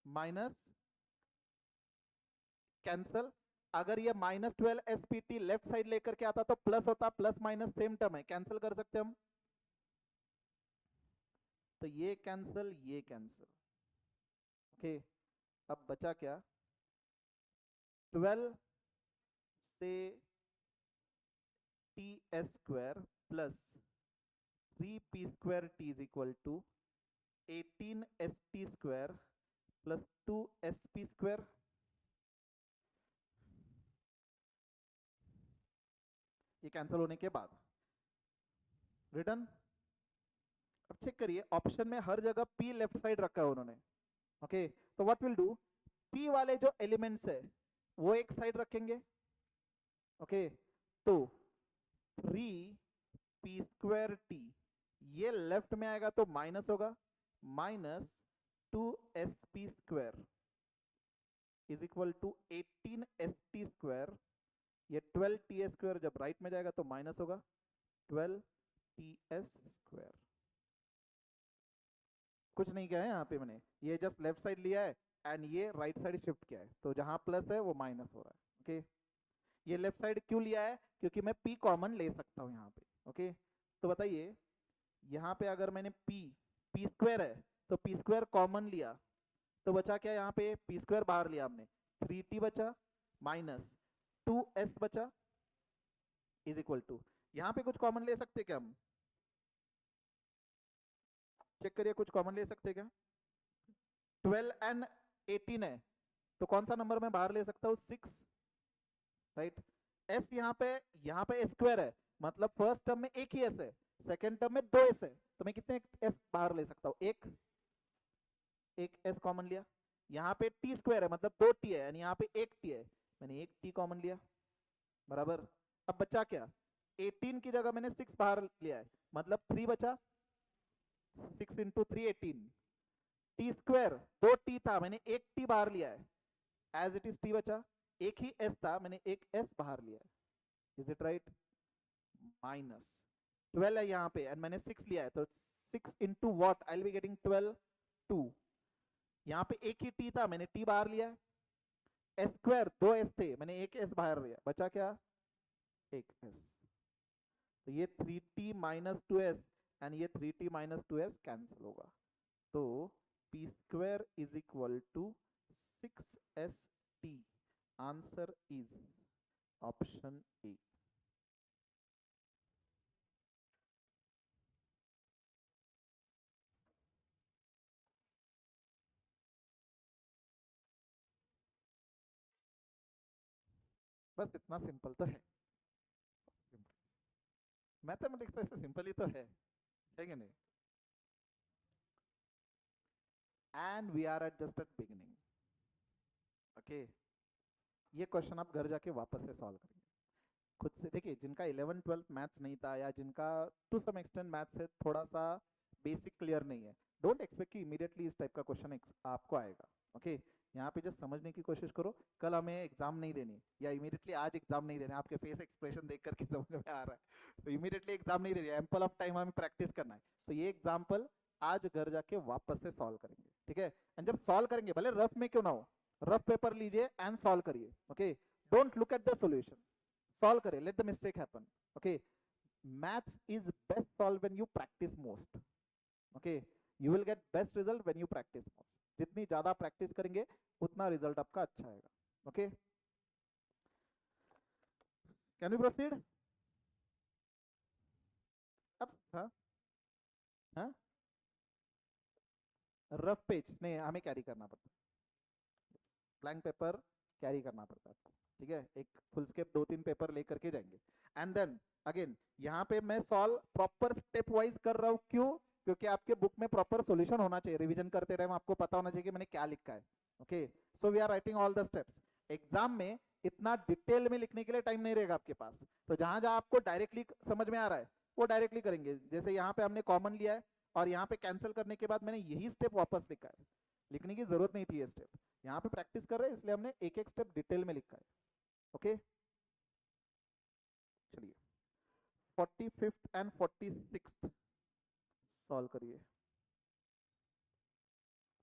माइनस कैंसल, अगर ये -12spt लेफ्ट साइड लेकर के आता तो प्लस होता, प्लस माइनस सेम टर्म है, कैंसिल कर सकते हम। तो ये कैंसिल, ये कैंसिल, ओके। अब बचा क्या, 12 से t² plus 3p² t is equal to 18st² plus 2sp²। ये कैंसिल होने के बाद रिटर्न। अब चेक करिए, ऑप्शन में हर जगह p लेफ्ट साइड रखा है उन्होंने, ओके। तो व्हाट विल डू, p वाले जो एलिमेंट्स है वो एक साइड रखेंगे, ओके। तो 3p² t ये लेफ्ट में आएगा तो माइनस होगा, minus 2sp² is equal to 18st², ये 12t² जब राइट में जाएगा तो माइनस होगा 12ts²। कुछ नहीं किया है यहाँ पे मैंने, ये जस्ट लेफ्ट साइड लिया है एंड ये राइट साइड शिफ्ट किया है, तो जहां प्लस है वो माइनस हो रहा है, ओके। ये लेफ्ट साइड क्यों लिया है, क्योंकि मैं p कॉमन ले सकता हूं यहाँ पे, ओके। तो बताइए, यहाँ पे अगर मैंने p² है तो p² कॉमन लिया तो बचा क्या, यहाँ पे p² बाहर लिया हमने, 3t बचा माइनस 2s बचा इज इक्वल टू, यहाँ पे कुछ कॉमन ले सकते क्या हम, चेक करिए कुछ कॉमन ले सकते क्या, 12 एंड 18 है तो कौन सा नंबर मैं बाहर ले सकता हूँ, 6, राइट। s यहाँ पे s² है, मतलब फर्स्ट टर्म में एक ही s है, सेकेंड टर्म में 2s है, तो मैं कितने s बाहर ले सकता हूँ, एक s कॉमन लिया। यहाँ पे t² है मतलब 2t है, यानी यहाँ पे 1t है, मैंने 1t कॉमन लिया, बराबर। अब बचा क्या, 18 की जगह मैंने 6 बाहर लिया है, मतलब 3 बचा, 6 इंटू 3 18, t² 2t था, मैंने 1t बाहर लिया है, एज इट इज t बचा, एक ही s था, मैंने एक s बाहर लिया है, इज इट राइट? माइनस 12 है यहाँ पे एंड मैंने 6 लिया है, तो 6 into what I will be getting 12 2। यहाँ पे एक ही टी था, मैंने टी बाहर लिया। एस स्क्वायर 2 एस थे, मैंने एक एस बाहर लिया, बचा क्या? एक एस। तो ये 3t माइनस 2s एंड ये 3t माइनस 2s कैंसिल होगा, तो p square is equal to 6st। Answer is option A. बस इतना सिंपल तो है, मैथमेटिक्स तो ऐसे सिंपल ही तो है कि नहीं? And we are at just at beginning. Okay, ये क्वेश्चन आप घर जाके वापस से सॉल्व करेंगे खुद से। देखिए, जिनका 11 12 मैथ्स नहीं था या जिनका टू सम एक्सटेंट मैथ्स से थोड़ा सा बेसिक क्लियर नहीं है, डोंट एक्सपेक्ट कि इमीडिएटली इस टाइप का क्वेश्चन आपको आएगा। ओके, यहाँ पे जस्ट समझने की कोशिश करो। कल हमें एग्जाम नहीं देनी, या इमीडिएटली आज एग्जाम नहीं देना, आपके फेस एक्सप्रेशन देख करके समझ में आ रहा है, तो इमीडिएटली एग्जाम नहीं देनी, एम्पल ऑफ टाइम हमें प्रैक्टिस करना है। तो ये एग्जाम्पल आज घर जाके वापस से सॉल्व करेंगे, ठीक है? एंड जब सॉल्व करेंगे, भले रफ में क्यों ना हो, रफ पेपर लीजिए एंड सॉल्व करिए। Okay, don't look at the solution, solve करिए, let the mistake happen. Okay, maths is best solve when you practice most. Okay, you will get best result when you practice most. जितनी ज्यादा प्रैक्टिस करेंगे उतना रिजल्ट आपका अच्छा आएगा। Okay, can we proceed? अब हाँ, हाँ, रफ पेज नहीं हमें कैरी करना पड़ता है, ब्लैंक पेपर कैरी करना पड़ता है आपको, ठीक है? एक फुल स्केप 2 3 पेपर लेकर के जाएंगे। एंड देन अगेन यहाँ पे मैं सॉल्व प्रॉपर स्टेप वाइज कर रहा हूँ, क्यों? क्योंकि आपके बुक में प्रॉपर सॉल्यूशन होना चाहिए, रिवीजन करते रहे आपको पता होना चाहिए कि मैंने क्या लिखा है। Okay, so we are writing all the steps. Exam में इतना डिटेल में लिखने के लिए टाइम नहीं रहेगा आपके पास, तो जहां जहां आपको डायरेक्टली समझ में आ रहा है वो डायरेक्टली करेंगे। जैसे यहाँ पे हमने कॉमन लिया है और यहाँ पे कैंसिल करने के बाद मैंने यही स्टेप वापस लिखा है, लिखने की जरूरत नहीं थी ये स्टेप, यहाँ पे प्रैक्टिस कर रहे हैं इसलिए हमने एक एक स्टेप डिटेल में लिखा है। ओके, चलिए 45th एंड 46th सॉल्व करिए।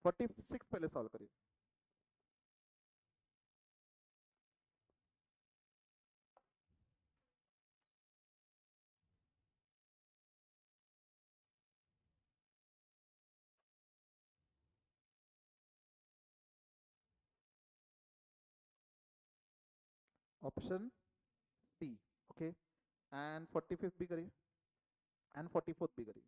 46 पहले सॉल्व करिए। Option C. Okay, and 45th भी करिए एंड 44th भी करिए।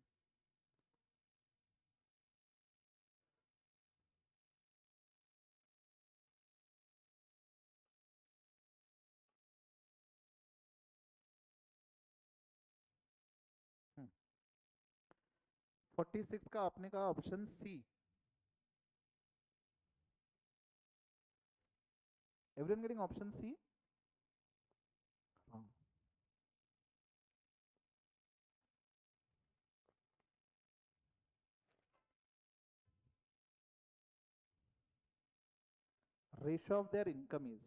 46 का आपने कहा option C, everyone getting option C? हाँ, ratio of their income is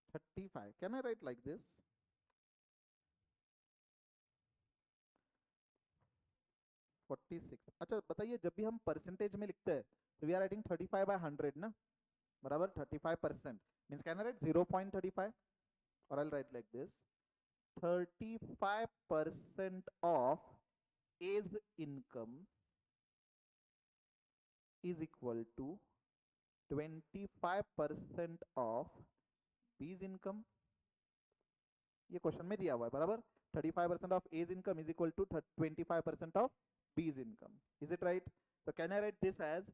35, can I write like this? 46, अच्छा बताइए, जब भी हम परसेंटेज में लिखते हैं तो वी आर राइटिंग 35/100 ना, बराबर 35% मीन्स कैन आई राइट 0.35, और I write like this 35% of A's income is equal to 25% of B's income. ये क्वेश्चन में दिया हुआ है, बराबर 35% of A's income is equal to 25% of B's income, is it right? तो can I write this as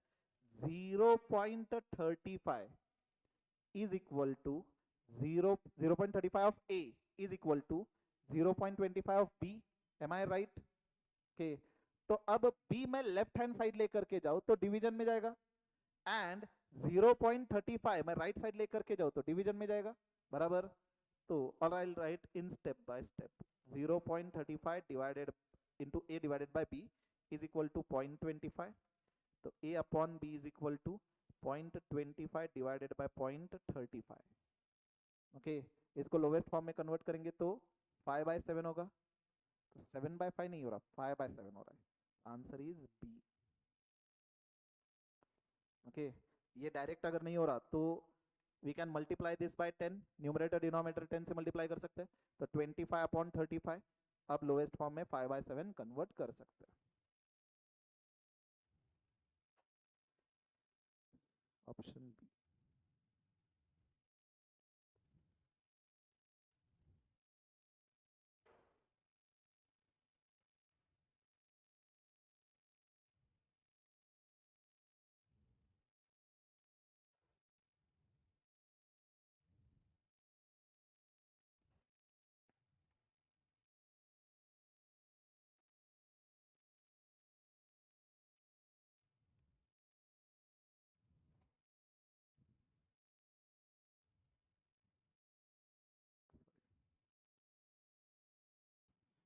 0.35 is equal to 0.35 of A is equal to 0.25 of B, am I right? Okay, तो अब B में लेफ्ट हैंड साइड लेकर के जाओ तो डिवीजन में जाएगा, एंड 0.35 मैं राइट साइड लेकर के जाओ तो डिवीजन में जाएगा, बराबर? तो all I write in step by step, 0.35 divided into A divided by B is equal to 0.25, तो A upon B is equal to 0.25 divided by 0.35। Okay, इसको लोवेस्ट फॉर्म में कन्वर्ट करेंगे तो 5/7 होगा, तो 7/5 नहीं हो रहा, 5/7 हो रहा है। Answer is B. ओके, ये डायरेक्ट अगर नहीं हो रहा तो we can multiply this by 10, numerator denominator 10 से मल्टीप्लाई कर सकते हैं, तो 25/35 अब लोएस्ट फॉर्म में 5/7 कन्वर्ट कर सकते हैं। Option B.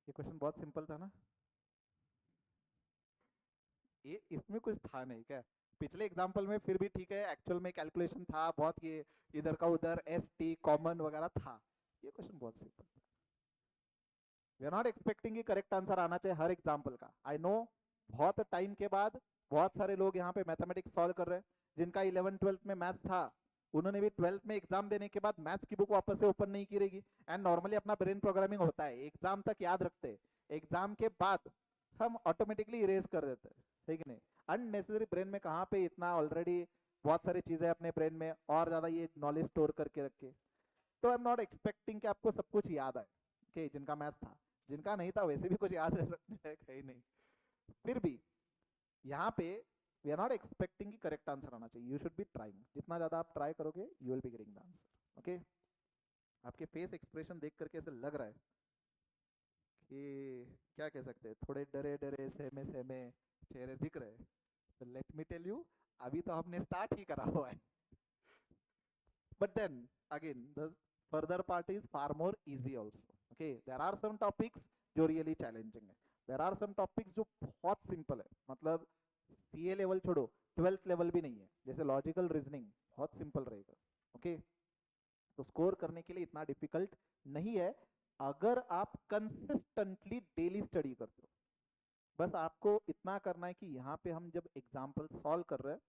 ये क्वेश्चन बहुत सिंपल था ना, ये इसमें कुछ था नहीं क्या? पिछले एग्जाम्पल में फिर भी ठीक है, एक्चुअल में कैलकुलेशन था बहुत, ये इधर का उधर एस टी कॉमन वगैरह था। ये क्वेश्चन बहुत सिंपल था। वी आर नॉट एक्सपेक्टिंग कि करेक्ट आंसर आना चाहिए हर एग्जाम्पल का। आई नो बहुत टाइम के बाद बहुत सारे लोग यहाँ पे मैथमेटिक्स सॉल्व कर रहे हैं, जिनका 11th 12th में मैथ्स था, उन्होंने भी 12th में एग्जाम देने के बाद मैथ्स की बुक वापस से ओपन नहीं की रहेगी। एंड नॉर्मली अपना ब्रेन प्रोग्रामिंग होता है, एग्जाम तक याद रखते हैं, एग्जाम के बाद हम ऑटोमेटिकली इरेज कर देते हैं, ठीक नहीं? अननेसेसरी ब्रेन में कहाँ पे इतना, ऑलरेडी बहुत सारी चीजें अपने ब्रेन में और ज्यादा ये नॉलेज स्टोर करके रखे। तो आई एम नॉट एक्सपेक्टिंग कि आपको सब कुछ याद आए, कि जिनका मैथ्स था, जिनका नहीं था वैसे भी कुछ याद रखने लायक है ही नहीं। फिर भी यहाँ पे वी आर नॉट एक्सपेक्टिंग कि करेक्ट आंसर आना चाहिए, यू शुड बी ट्राइंग, जितना ज्यादा आप ट्राई करोगे you will be getting the answer. Okay, आपके फेस एक्सप्रेशन देख करके ऐसे लग रहा है कि क्या कह सकते हैं, थोड़े डरे डरे सहमे सहमे चेहरे दिख रहे हैं। तो लेट मी टेल यू, अभी तो हमने स्टार्ट ही करा हुआ है। But then again, the further part is far more easy also. Okay, there are some topics जो really challenging है, there are some topics जो बहुत simple है, मतलब CA लेवल छोड़ो, 12th लेवल भी नहीं है, जैसे लॉजिकल रीजनिंग बहुत सिंपल रहेगा। ओके, तो स्कोर करने के लिए इतना डिफिकल्ट नहीं है, अगर आप कंसिस्टेंटली डेली स्टडी करते हो। बस आपको इतना करना है कि यहाँ पे हम जब एग्जाम्पल सॉल्व कर रहे हैं,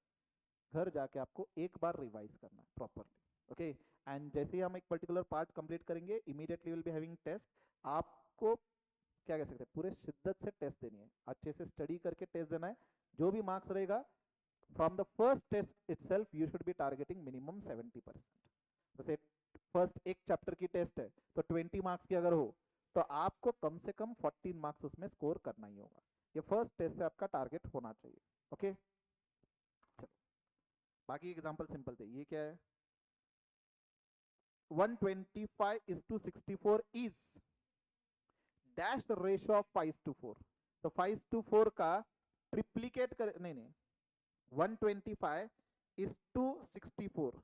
घर जाके आपको एक बार रिवाइज करना है प्रॉपरली। ओके, एंड जैसे ही हम एक पर्टिकुलर पार्ट कंप्लीट करेंगे, immediately will be having test. आपको क्या कह सकते हैं, पूरे शिद्दत से टेस्ट देनी है, अच्छे से स्टडी करके टेस्ट देना है। जो भी मार्क्स रहेगा from the first test itself you should be targeting minimum 70%। जैसे फर्स्ट एक चैप्टर की टेस्ट है तो 20 मार्क्स की अगर हो, तो आपको कम से कम 14 मार्क्स उसमें स्कोर करना ही होगा। ये फर्स्ट टेस्ट से आपका टारगेट होना चाहिए। ओके, चलो बाकी एग्जांपल सिंपल थे। ये क्या है, 125:64 इज डैश रेशियो ऑफ 5:4। तो 5:4 का ट्रिप्लीकेट कर, नहीं नहीं, 125:64,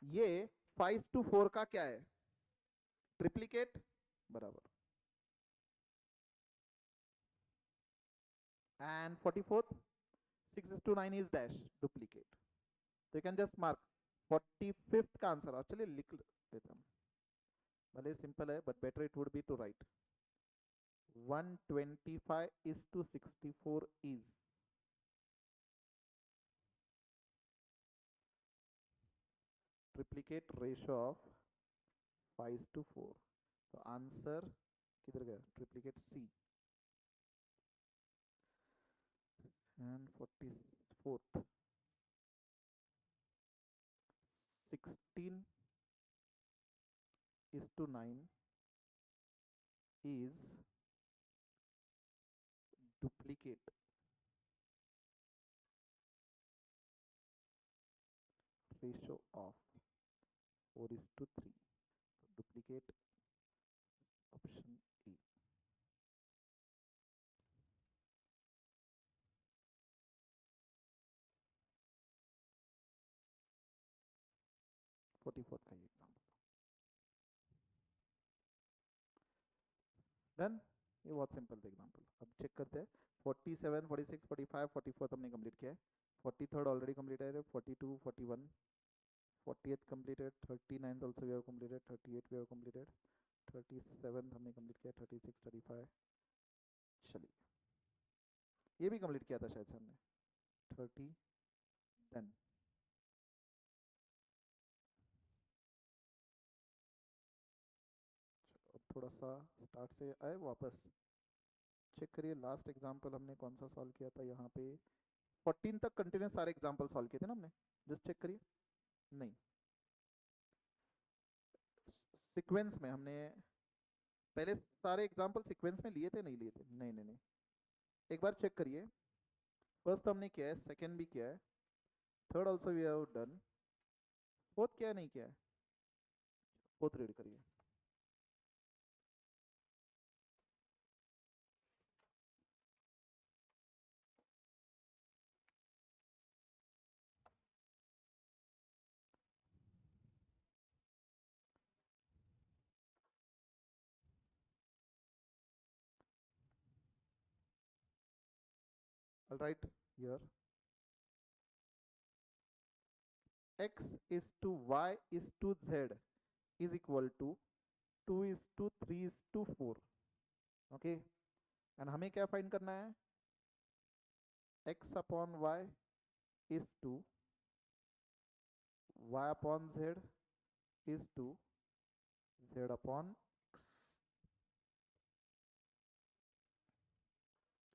ये 5:4 का क्या है, ट्रिप्लीकेट, बराबर। And 44th 6:9 is dash duplicate. तो you can just mark 45th का आंसर, और चलिए लिख देता हूं, भले सिंपल है but better it would be to write 125:64 is triplicate ratio of 5:4। तो आंसर किधर गया, triplicate C. And 44th 16:9 is duplicate ratio of 4:3। Duplicate option A. 44th का ये एग्जाम्पल डन। ये बहुत सिंपल था एग्जाम्पल। अब चेक करते हैं, 47 46 45 44 हमने कंप्लीट किया है, 43rd ऑलरेडी कंप्लीट है, 42 41 40th completed, 39th also we have completed, 38 we have completed, 37th हमने कंप्लीट किया, 36 35 चलिए, ये भी कंप्लीट किया था शायद से हमने। 30 डन। अब थोड़ा सा स्टार्ट से आए वापस, चेक करिए लास्ट एग्जाम्पल हमने कौन सा सॉल्व किया था। यहाँ पे 14 तक कंटिन्यूस सारे एग्जाम्पल सॉल्व किए थे ना हमने, जस्ट चेक करिए। नहीं, सीक्वेंस में हमने पहले सारे एग्जाम्पल सीक्वेंस में लिए थे, नहीं लिए थे, नहीं नहीं नहीं, एक बार चेक करिए। फर्स्ट हमने किया है, सेकंड भी किया है, third also we have done, fourth क्या नहीं किया है, फोर्थ रीड करिए। I'll write here x is to y is to z is equal to 2 is to 3 is to 4. Okay, and हमें क्या फाइंड करना है, x upon y is to y upon z is to z upon x.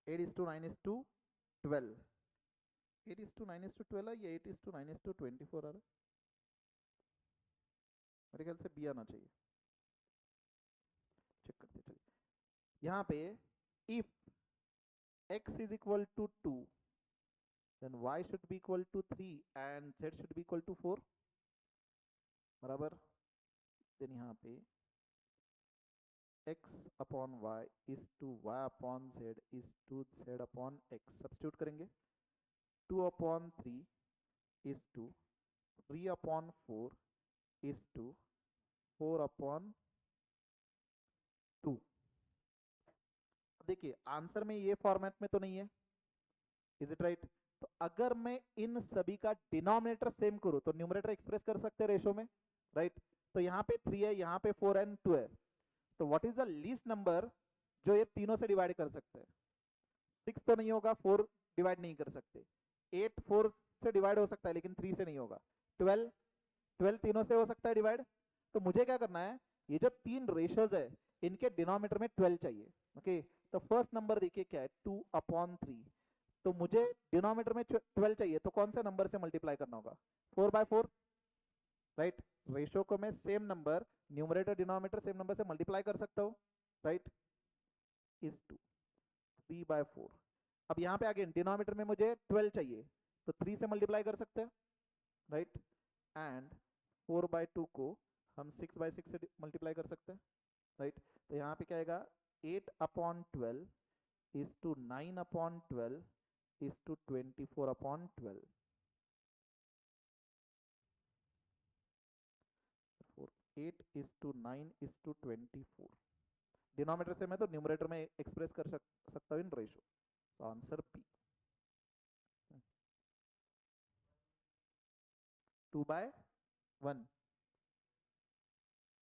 8 is to 9 is to 12. 8 is to 9 is to 12 है या 8 is to 9 is to 24 आ रहा है? मेरे ख्याल से बी आना चाहिए, चेक करते चलिए। यहाँ पे if x is equal to 2 then y should be equal to 3 and z should be equal to 4 बराबर। देन यहाँ पे x upon y is to y upon z is to z upon x substitute करेंगे। 2 upon 3 is to 3 upon 4 is to 4 upon 2। देखिए आंसर में ये फॉर्मेट में तो नहीं है, इज इट राइट? तो अगर मैं इन सभी का डिनोमिनेटर सेम करूं तो न्यूमरेटर एक्सप्रेस कर सकते हैं रेशो में, राइट? तो यहाँ पे 3 है, यहाँ पे 4 एंड 2 है, तो what is the least number जो ये तीनों से डिवाइड कर सकते हैं? 6 तो नहीं होगा, 4 डिवाइड नहीं कर सकते, 8 4 से डिवाइड हो सकता है लेकिन 3 से नहीं होगा, 12 तीनों से हो सकता है डिवाइड। तो मुझे क्या करना है, ये जो तीन रेशियोज है इनके डिनोमिनेटर में 12 चाहिए। ओके, तो फर्स्ट नंबर देखिए क्या है, 2/3, तो मुझे डिनोमिनेटर में 12 चाहिए, तो कौन से नंबर से मल्टीप्लाई करना होगा? 4/4, राइट? रेशियो को मैं same number, numerator denominator same number से मल्टीप्लाई कर सकता हूँ, राइट? इज 2 3/4। अब यहाँ पे अगेन डिनोमिनेटर में मुझे 12 चाहिए, तो 3 से मल्टीप्लाई कर सकते हैं, राइट? एंड 4/2 को हम 6/6 से मल्टीप्लाई कर सकते हैं, राइट? तो यहाँ पे क्या आएगा, 8/12 is to 9/12 is to 24/12। 8 is to 9 is to 24। Denominator से मैं तो न्यूमरेटर में एक्सप्रेस कर सकता हूँ in ratio. So answer B, 2/1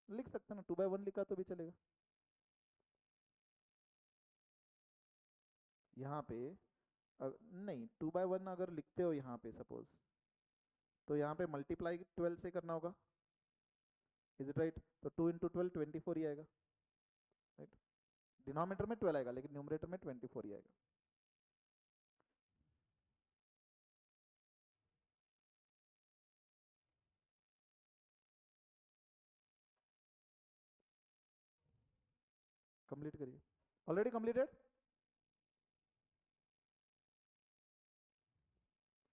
लिख सकते हैं ना, 2/1 लिखा तो भी चलेगा। यहाँ पे नहीं, 2/1 अगर लिखते हो यहाँ पे सपोज, तो यहाँ पे मल्टीप्लाई 12 से करना होगा, इज इट राइट? तो 2 इंटू 12 24 ही आएगा, राइट? डिनोमिनेटर में 12 आएगा लेकिन न्यूमरेटर में 24 ही आएगा। कंप्लीट करिए, already completed,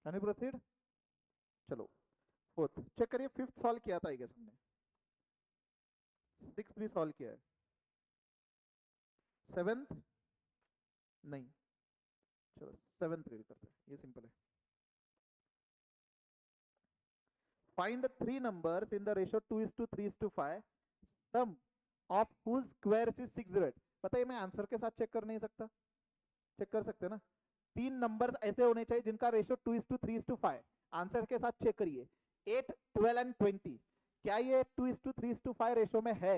can you proceed? चलो फोर्थ चेक करिए, फिफ्थ सॉल्व किया था आई गेस हमने, सिक्स्थ भी सॉल्व किया है, सेवेंथ नहीं, चलो सेवेंथ रीड करते हैं, ये सिंपल है। Find the three numbers in the ratio 2:3:5 sum of whose squares is 608। पता है मैं आंसर के साथ चेक कर नहीं सकता, चेक कर सकते हैं ना? तीन नंबर्स ऐसे होने चाहिए जिनका रेशियो 2:3:5, आंसर के साथ चेक करिए, 8 12 एंड 20, क्या ये 2:3:5 रेशियो में है?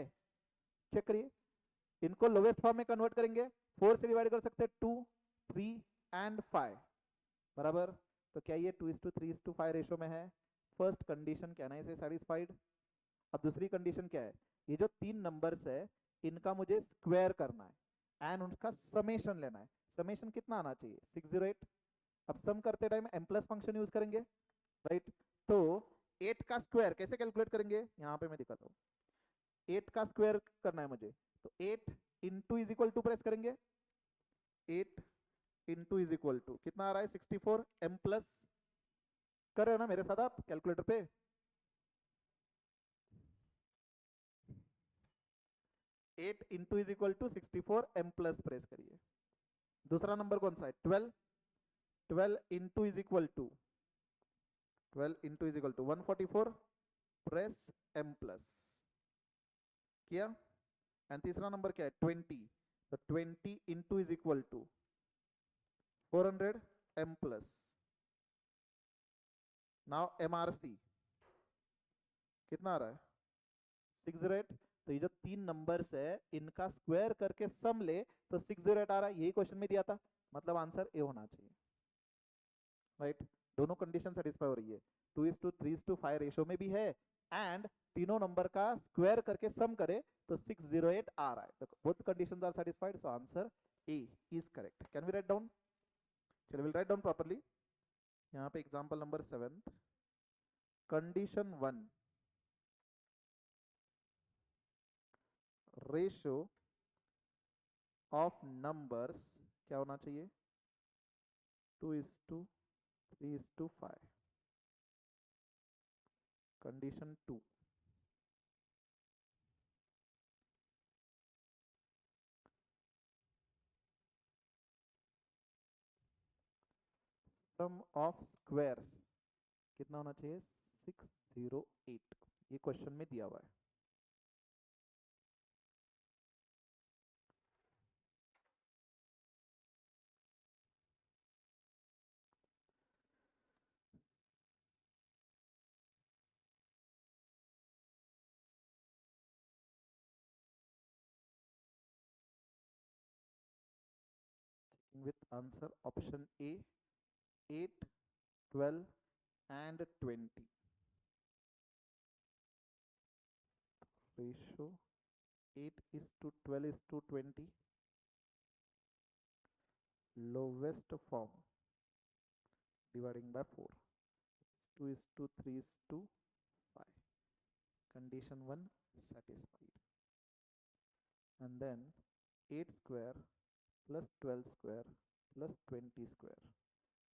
चेक करिए, इनको लोवेस्ट फॉर्म में कन्वर्ट करेंगे, 4 से डिवाइड कर सकते हैं 2, 3 एंड 5 बराबर। तो क्या ये 2:3:5 रेशो में है? फर्स्ट कंडीशन कहना है इसे सेटिस्फाइड। अब दूसरी कंडीशन क्या है? ये जो 3 नंबर्स है इनका मुझे स्क्वायर करना है एंड उनका समेशन लेना है। समेशन कितना आना चाहिए? 608। अब सम करते time m plus function use करेंगे, राइट? तो 8 का स्क्वायर कैसे कैलकुलेट करेंगे? यहाँ पे मैं दिखाता हूँ। 8 का स्क्वायर करना है मुझे, तो 8 into is equal to press करेंगे। 8 इंटू इज इक्वल टू कितना आ रहा है? 64 m प्लस, कर रहे हो ना मेरे साथ आप कैलकुलेटर पे? 8 into is equal to 64 m plus press करिए। दूसरा नंबर कौन सा है? 12। 12 into is equal to 144 press m plus किया। एंड तीसरा नंबर क्या है? 20। तो 20 into is equal to 400 m plus. Now MRC कितना आ रहा है? 608। तो ये जो 3 नंबर्स है इनका स्क्वायर करके सम ले तो 608 आ रहा है। यही क्वेश्चन में दिया था, मतलब आंसर ए होना चाहिए, राइट? दोनों कंडीशन सेटिस्फाई हो रही है, 2:3:5 रेशो में भी है एंड तीनों नंबर का स्क्वायर करके सम करे तो 608 आ रहा है। तो both conditions are satisfied, so answer A is correct. Can we write down? चलो विल राइट डाउन प्रॉपर्ली। यहाँ पे example number 7, condition 1, ratio of numbers क्या होना चाहिए? 2:3:5। कंडीशन 2, सम ऑफ स्क्वायर्स कितना होना चाहिए? 608। ये क्वेश्चन में दिया हुआ है। with answer option A, 8, 12 and 20. Ratio 8:12:20, lowest form dividing by 4, 2:3:5. Condition 1 satisfied. And then 8 square plus 12 square plus 20 square,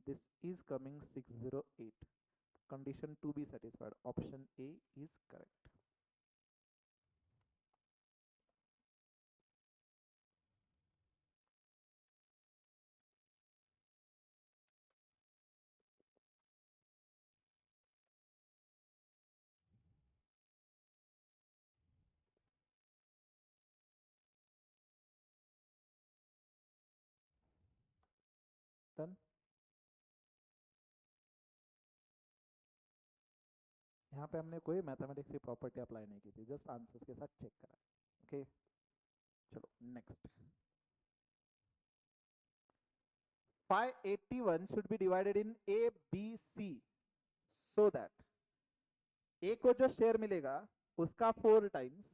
this is coming 608. Condition 2 be satisfied, option A is correct. Done. यहाँ पे हमने कोई मैथमेटिक्स की प्रॉपर्टी अप्लाई नहीं की थी, जस्ट आंसर्स के साथ चेक करा। ओके चलो next. 581 should be divided in A, B, C so that A को जो शेयर मिलेगा उसका 4 टाइम्स,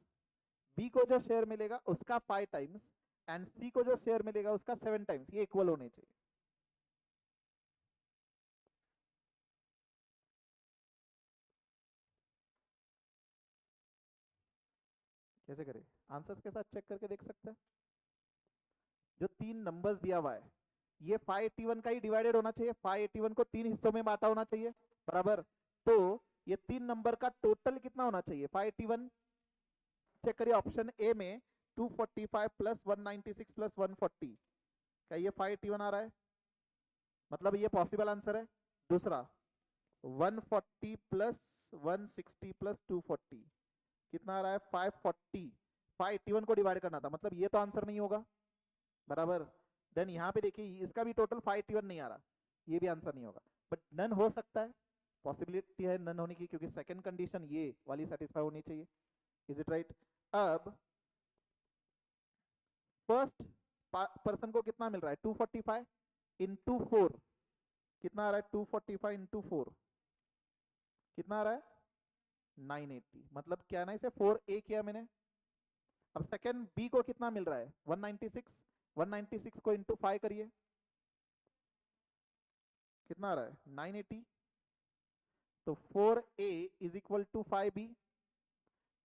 B को जो शेयर मिलेगा उसका 5 टाइम्स एंड C को जो शेयर मिलेगा उसका 7 टाइम्स, ये इक्वल होने चाहिए। कैसे करें? आंसर्स के साथ चेक करके देख सकते हैं। जो 3 नंबर्स दिया हुआ है ये 581 का ही डिवाइडेड होना चाहिए, 581 को 3 हिस्सों में बांटा होना चाहिए बराबर। तो ये 3 नंबर का टोटल कितना होना चाहिए? 581 चेक करिए ऑप्शन ए में 245 प्लस 196 प्लस 140, क्या ये 581 आ रहा है? मतलब ये पॉसिबल आंसर है। दूसरा 140 प्लस 160 प्लस 240 कितना आ रहा है? 540। 581 को डिवाइड करना था, मतलब ये तो आंसर नहीं होगा बराबर। देन यहाँ पे देखिए इसका भी टोटल 581 नहीं आ रहा, ये भी आंसर नहीं होगा। बट नन हो सकता है, पॉसिबिलिटी है नन होने की, क्योंकि सेकंड कंडीशन ये वाली सेटिस्फाई होनी चाहिए। Is it right? अब फर्स्ट पर्सन को कितना मिल रहा है 245 इंटू 4, कितना आ रहा है 245 इंटू 4 कितना आ रहा है 980, मतलब क्या ना इसे 4a किया मैंने। अब सेकंड बी को कितना मिल रहा है 196, 196 को इंटू 5 करिए, कितना आ रहा है 980। तो 4a is equal to 5b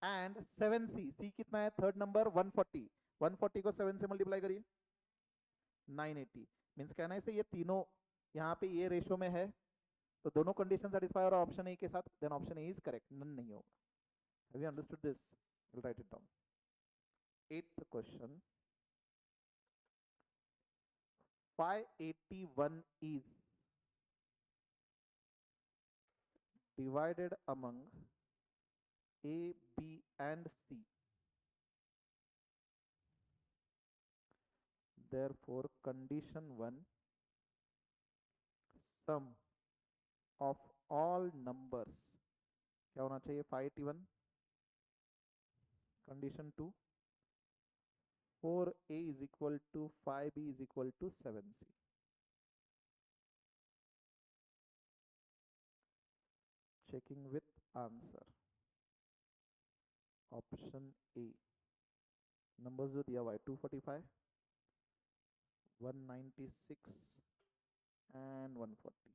and 7c, C कितना है थर्ड नंबर 140, 140 को 7 से मल्टीप्लाई करिए 980। मीन्स कहना है इसे ये तीनों यहाँ पे ये रेशो में है, तो दोनों कंडीशन सेटिस्फाई और ऑप्शन ए के साथ, then option A is correct, none नहीं होगा। Have you understood this? Will write it down. Eighth question, 581 is divided among A, B and C. Therefore, condition 1, sum of all numbers क्या होना चाहिए 581। Condition 2, 4a is equal to 5b is equal to 7c. Checking with answer, option A, numbers जो दिया हुआ है 245, 196 एंड 140।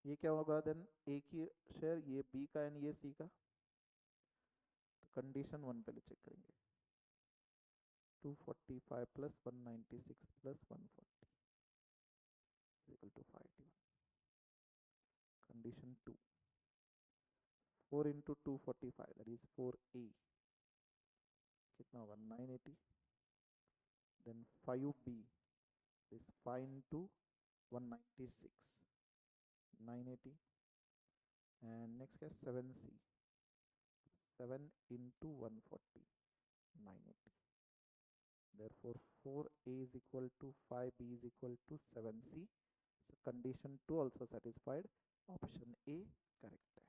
ये क्या होगा देन, ए की शेयर ये बी का एंड ये सी का। तो कंडीशन 1 पहले चेक करेंगे, 245 plus 196 plus 140 equal to 581। Condition 2, 4 into 245 that is 4a, कितना होगा 980, then 5b is 5 into 196 980, and next है 7c, 7 into 140 980. Therefore 4a is equal to 5b is equal to 7c. So condition 2 also satisfied, option A correct है।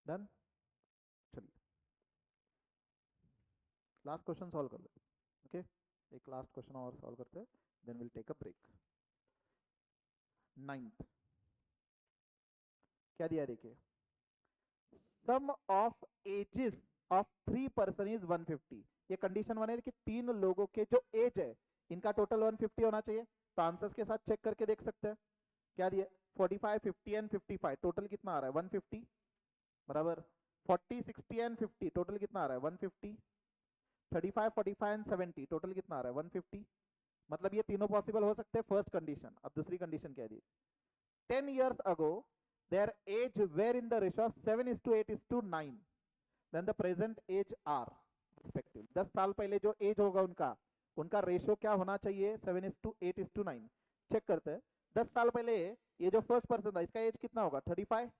डन, चलिए लास्ट क्वेश्चन सॉल्व कर लेते हैं। ओके, एक लास्ट क्वेश्चन और सॉल्व करते हैं, then will take a break. 9th क्या दिया देखिए, sum of ages of 3 person is 150। ये कंडीशन 1 है कि 3 लोगों के जो एज है इनका टोटल 150 होना चाहिए। तो आंसर्स के साथ चेक करके देख सकते हैं क्या दिया, 45 50 एंड 55 टोटल कितना आ रहा है 150 बराबर, 40 60 एंड 50 टोटल कितना आ रहा है 150, 35 45 एंड 70 टोटल कितना आ रहा है 150। मतलब ये तीनों पॉसिबल हो सकते हैं फर्स्ट कंडीशन। अब दूसरी कंडीशन क्या दी, 10 years ago their age were in the ratio of 7:8:9, then the present age are respectively। 10 साल पहले जो एज होगा उनका, उनका रेशियो क्या होना चाहिए 7:8:9। चेक करते हैं, 10 साल पहले ये जो फर्स्ट पर्सन था इसका एज कितना होगा 35,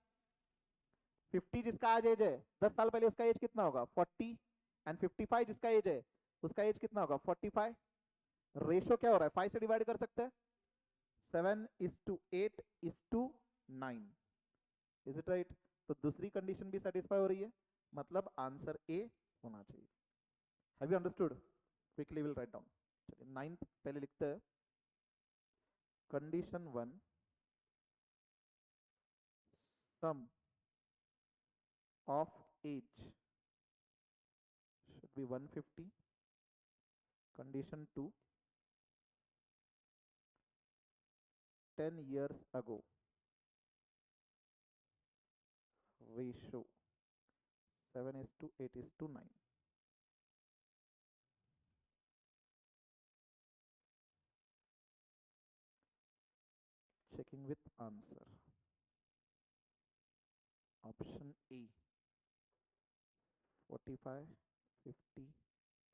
50 जिसका आज एज है 10 साल पहले उसका एज कितना होगा 40, एंड 55 जिसका एज है उसका एज कितना होगा 45। रेशियो क्या हो रहा है 5 से डिवाइड कर सकते हैं, 7:8:9, इज इट राइट? तो दूसरी कंडीशन भी सेटिस्फाई हो रही है, मतलब आंसर ए होना चाहिए। Have you understood? Quickly will write down. चलिए 9th पहले लिखते हैं, condition 1, sum of age should be 150. Condition 2, 10 years ago ratio 7:8:9। Checking with answer, option A 45, 50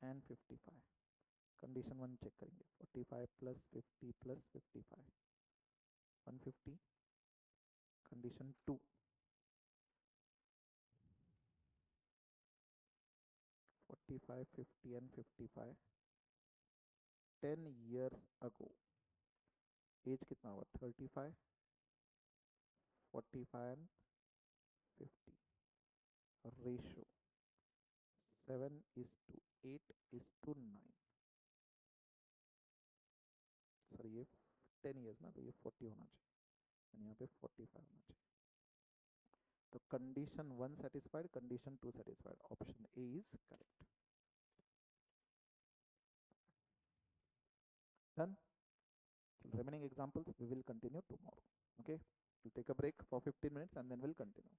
and 55. Condition 1 check करेंगे. 45 plus 50 plus 55 150. Condition 2 45, 50 and 55 10 years ago. Age कितना हुआ? 35, 45 and 50. रेशो 7:8:9. सर ये 10 ईयर्स ना, तो ये 40 होना चाहिए और यहाँ पे 45 होना चाहिए. तो condition 1 satisfied, condition 2 satisfied. Option A is correct. Done. Remaining examples we will continue tomorrow. Okay, we'll take a break for 15 minutes and then we'll continue.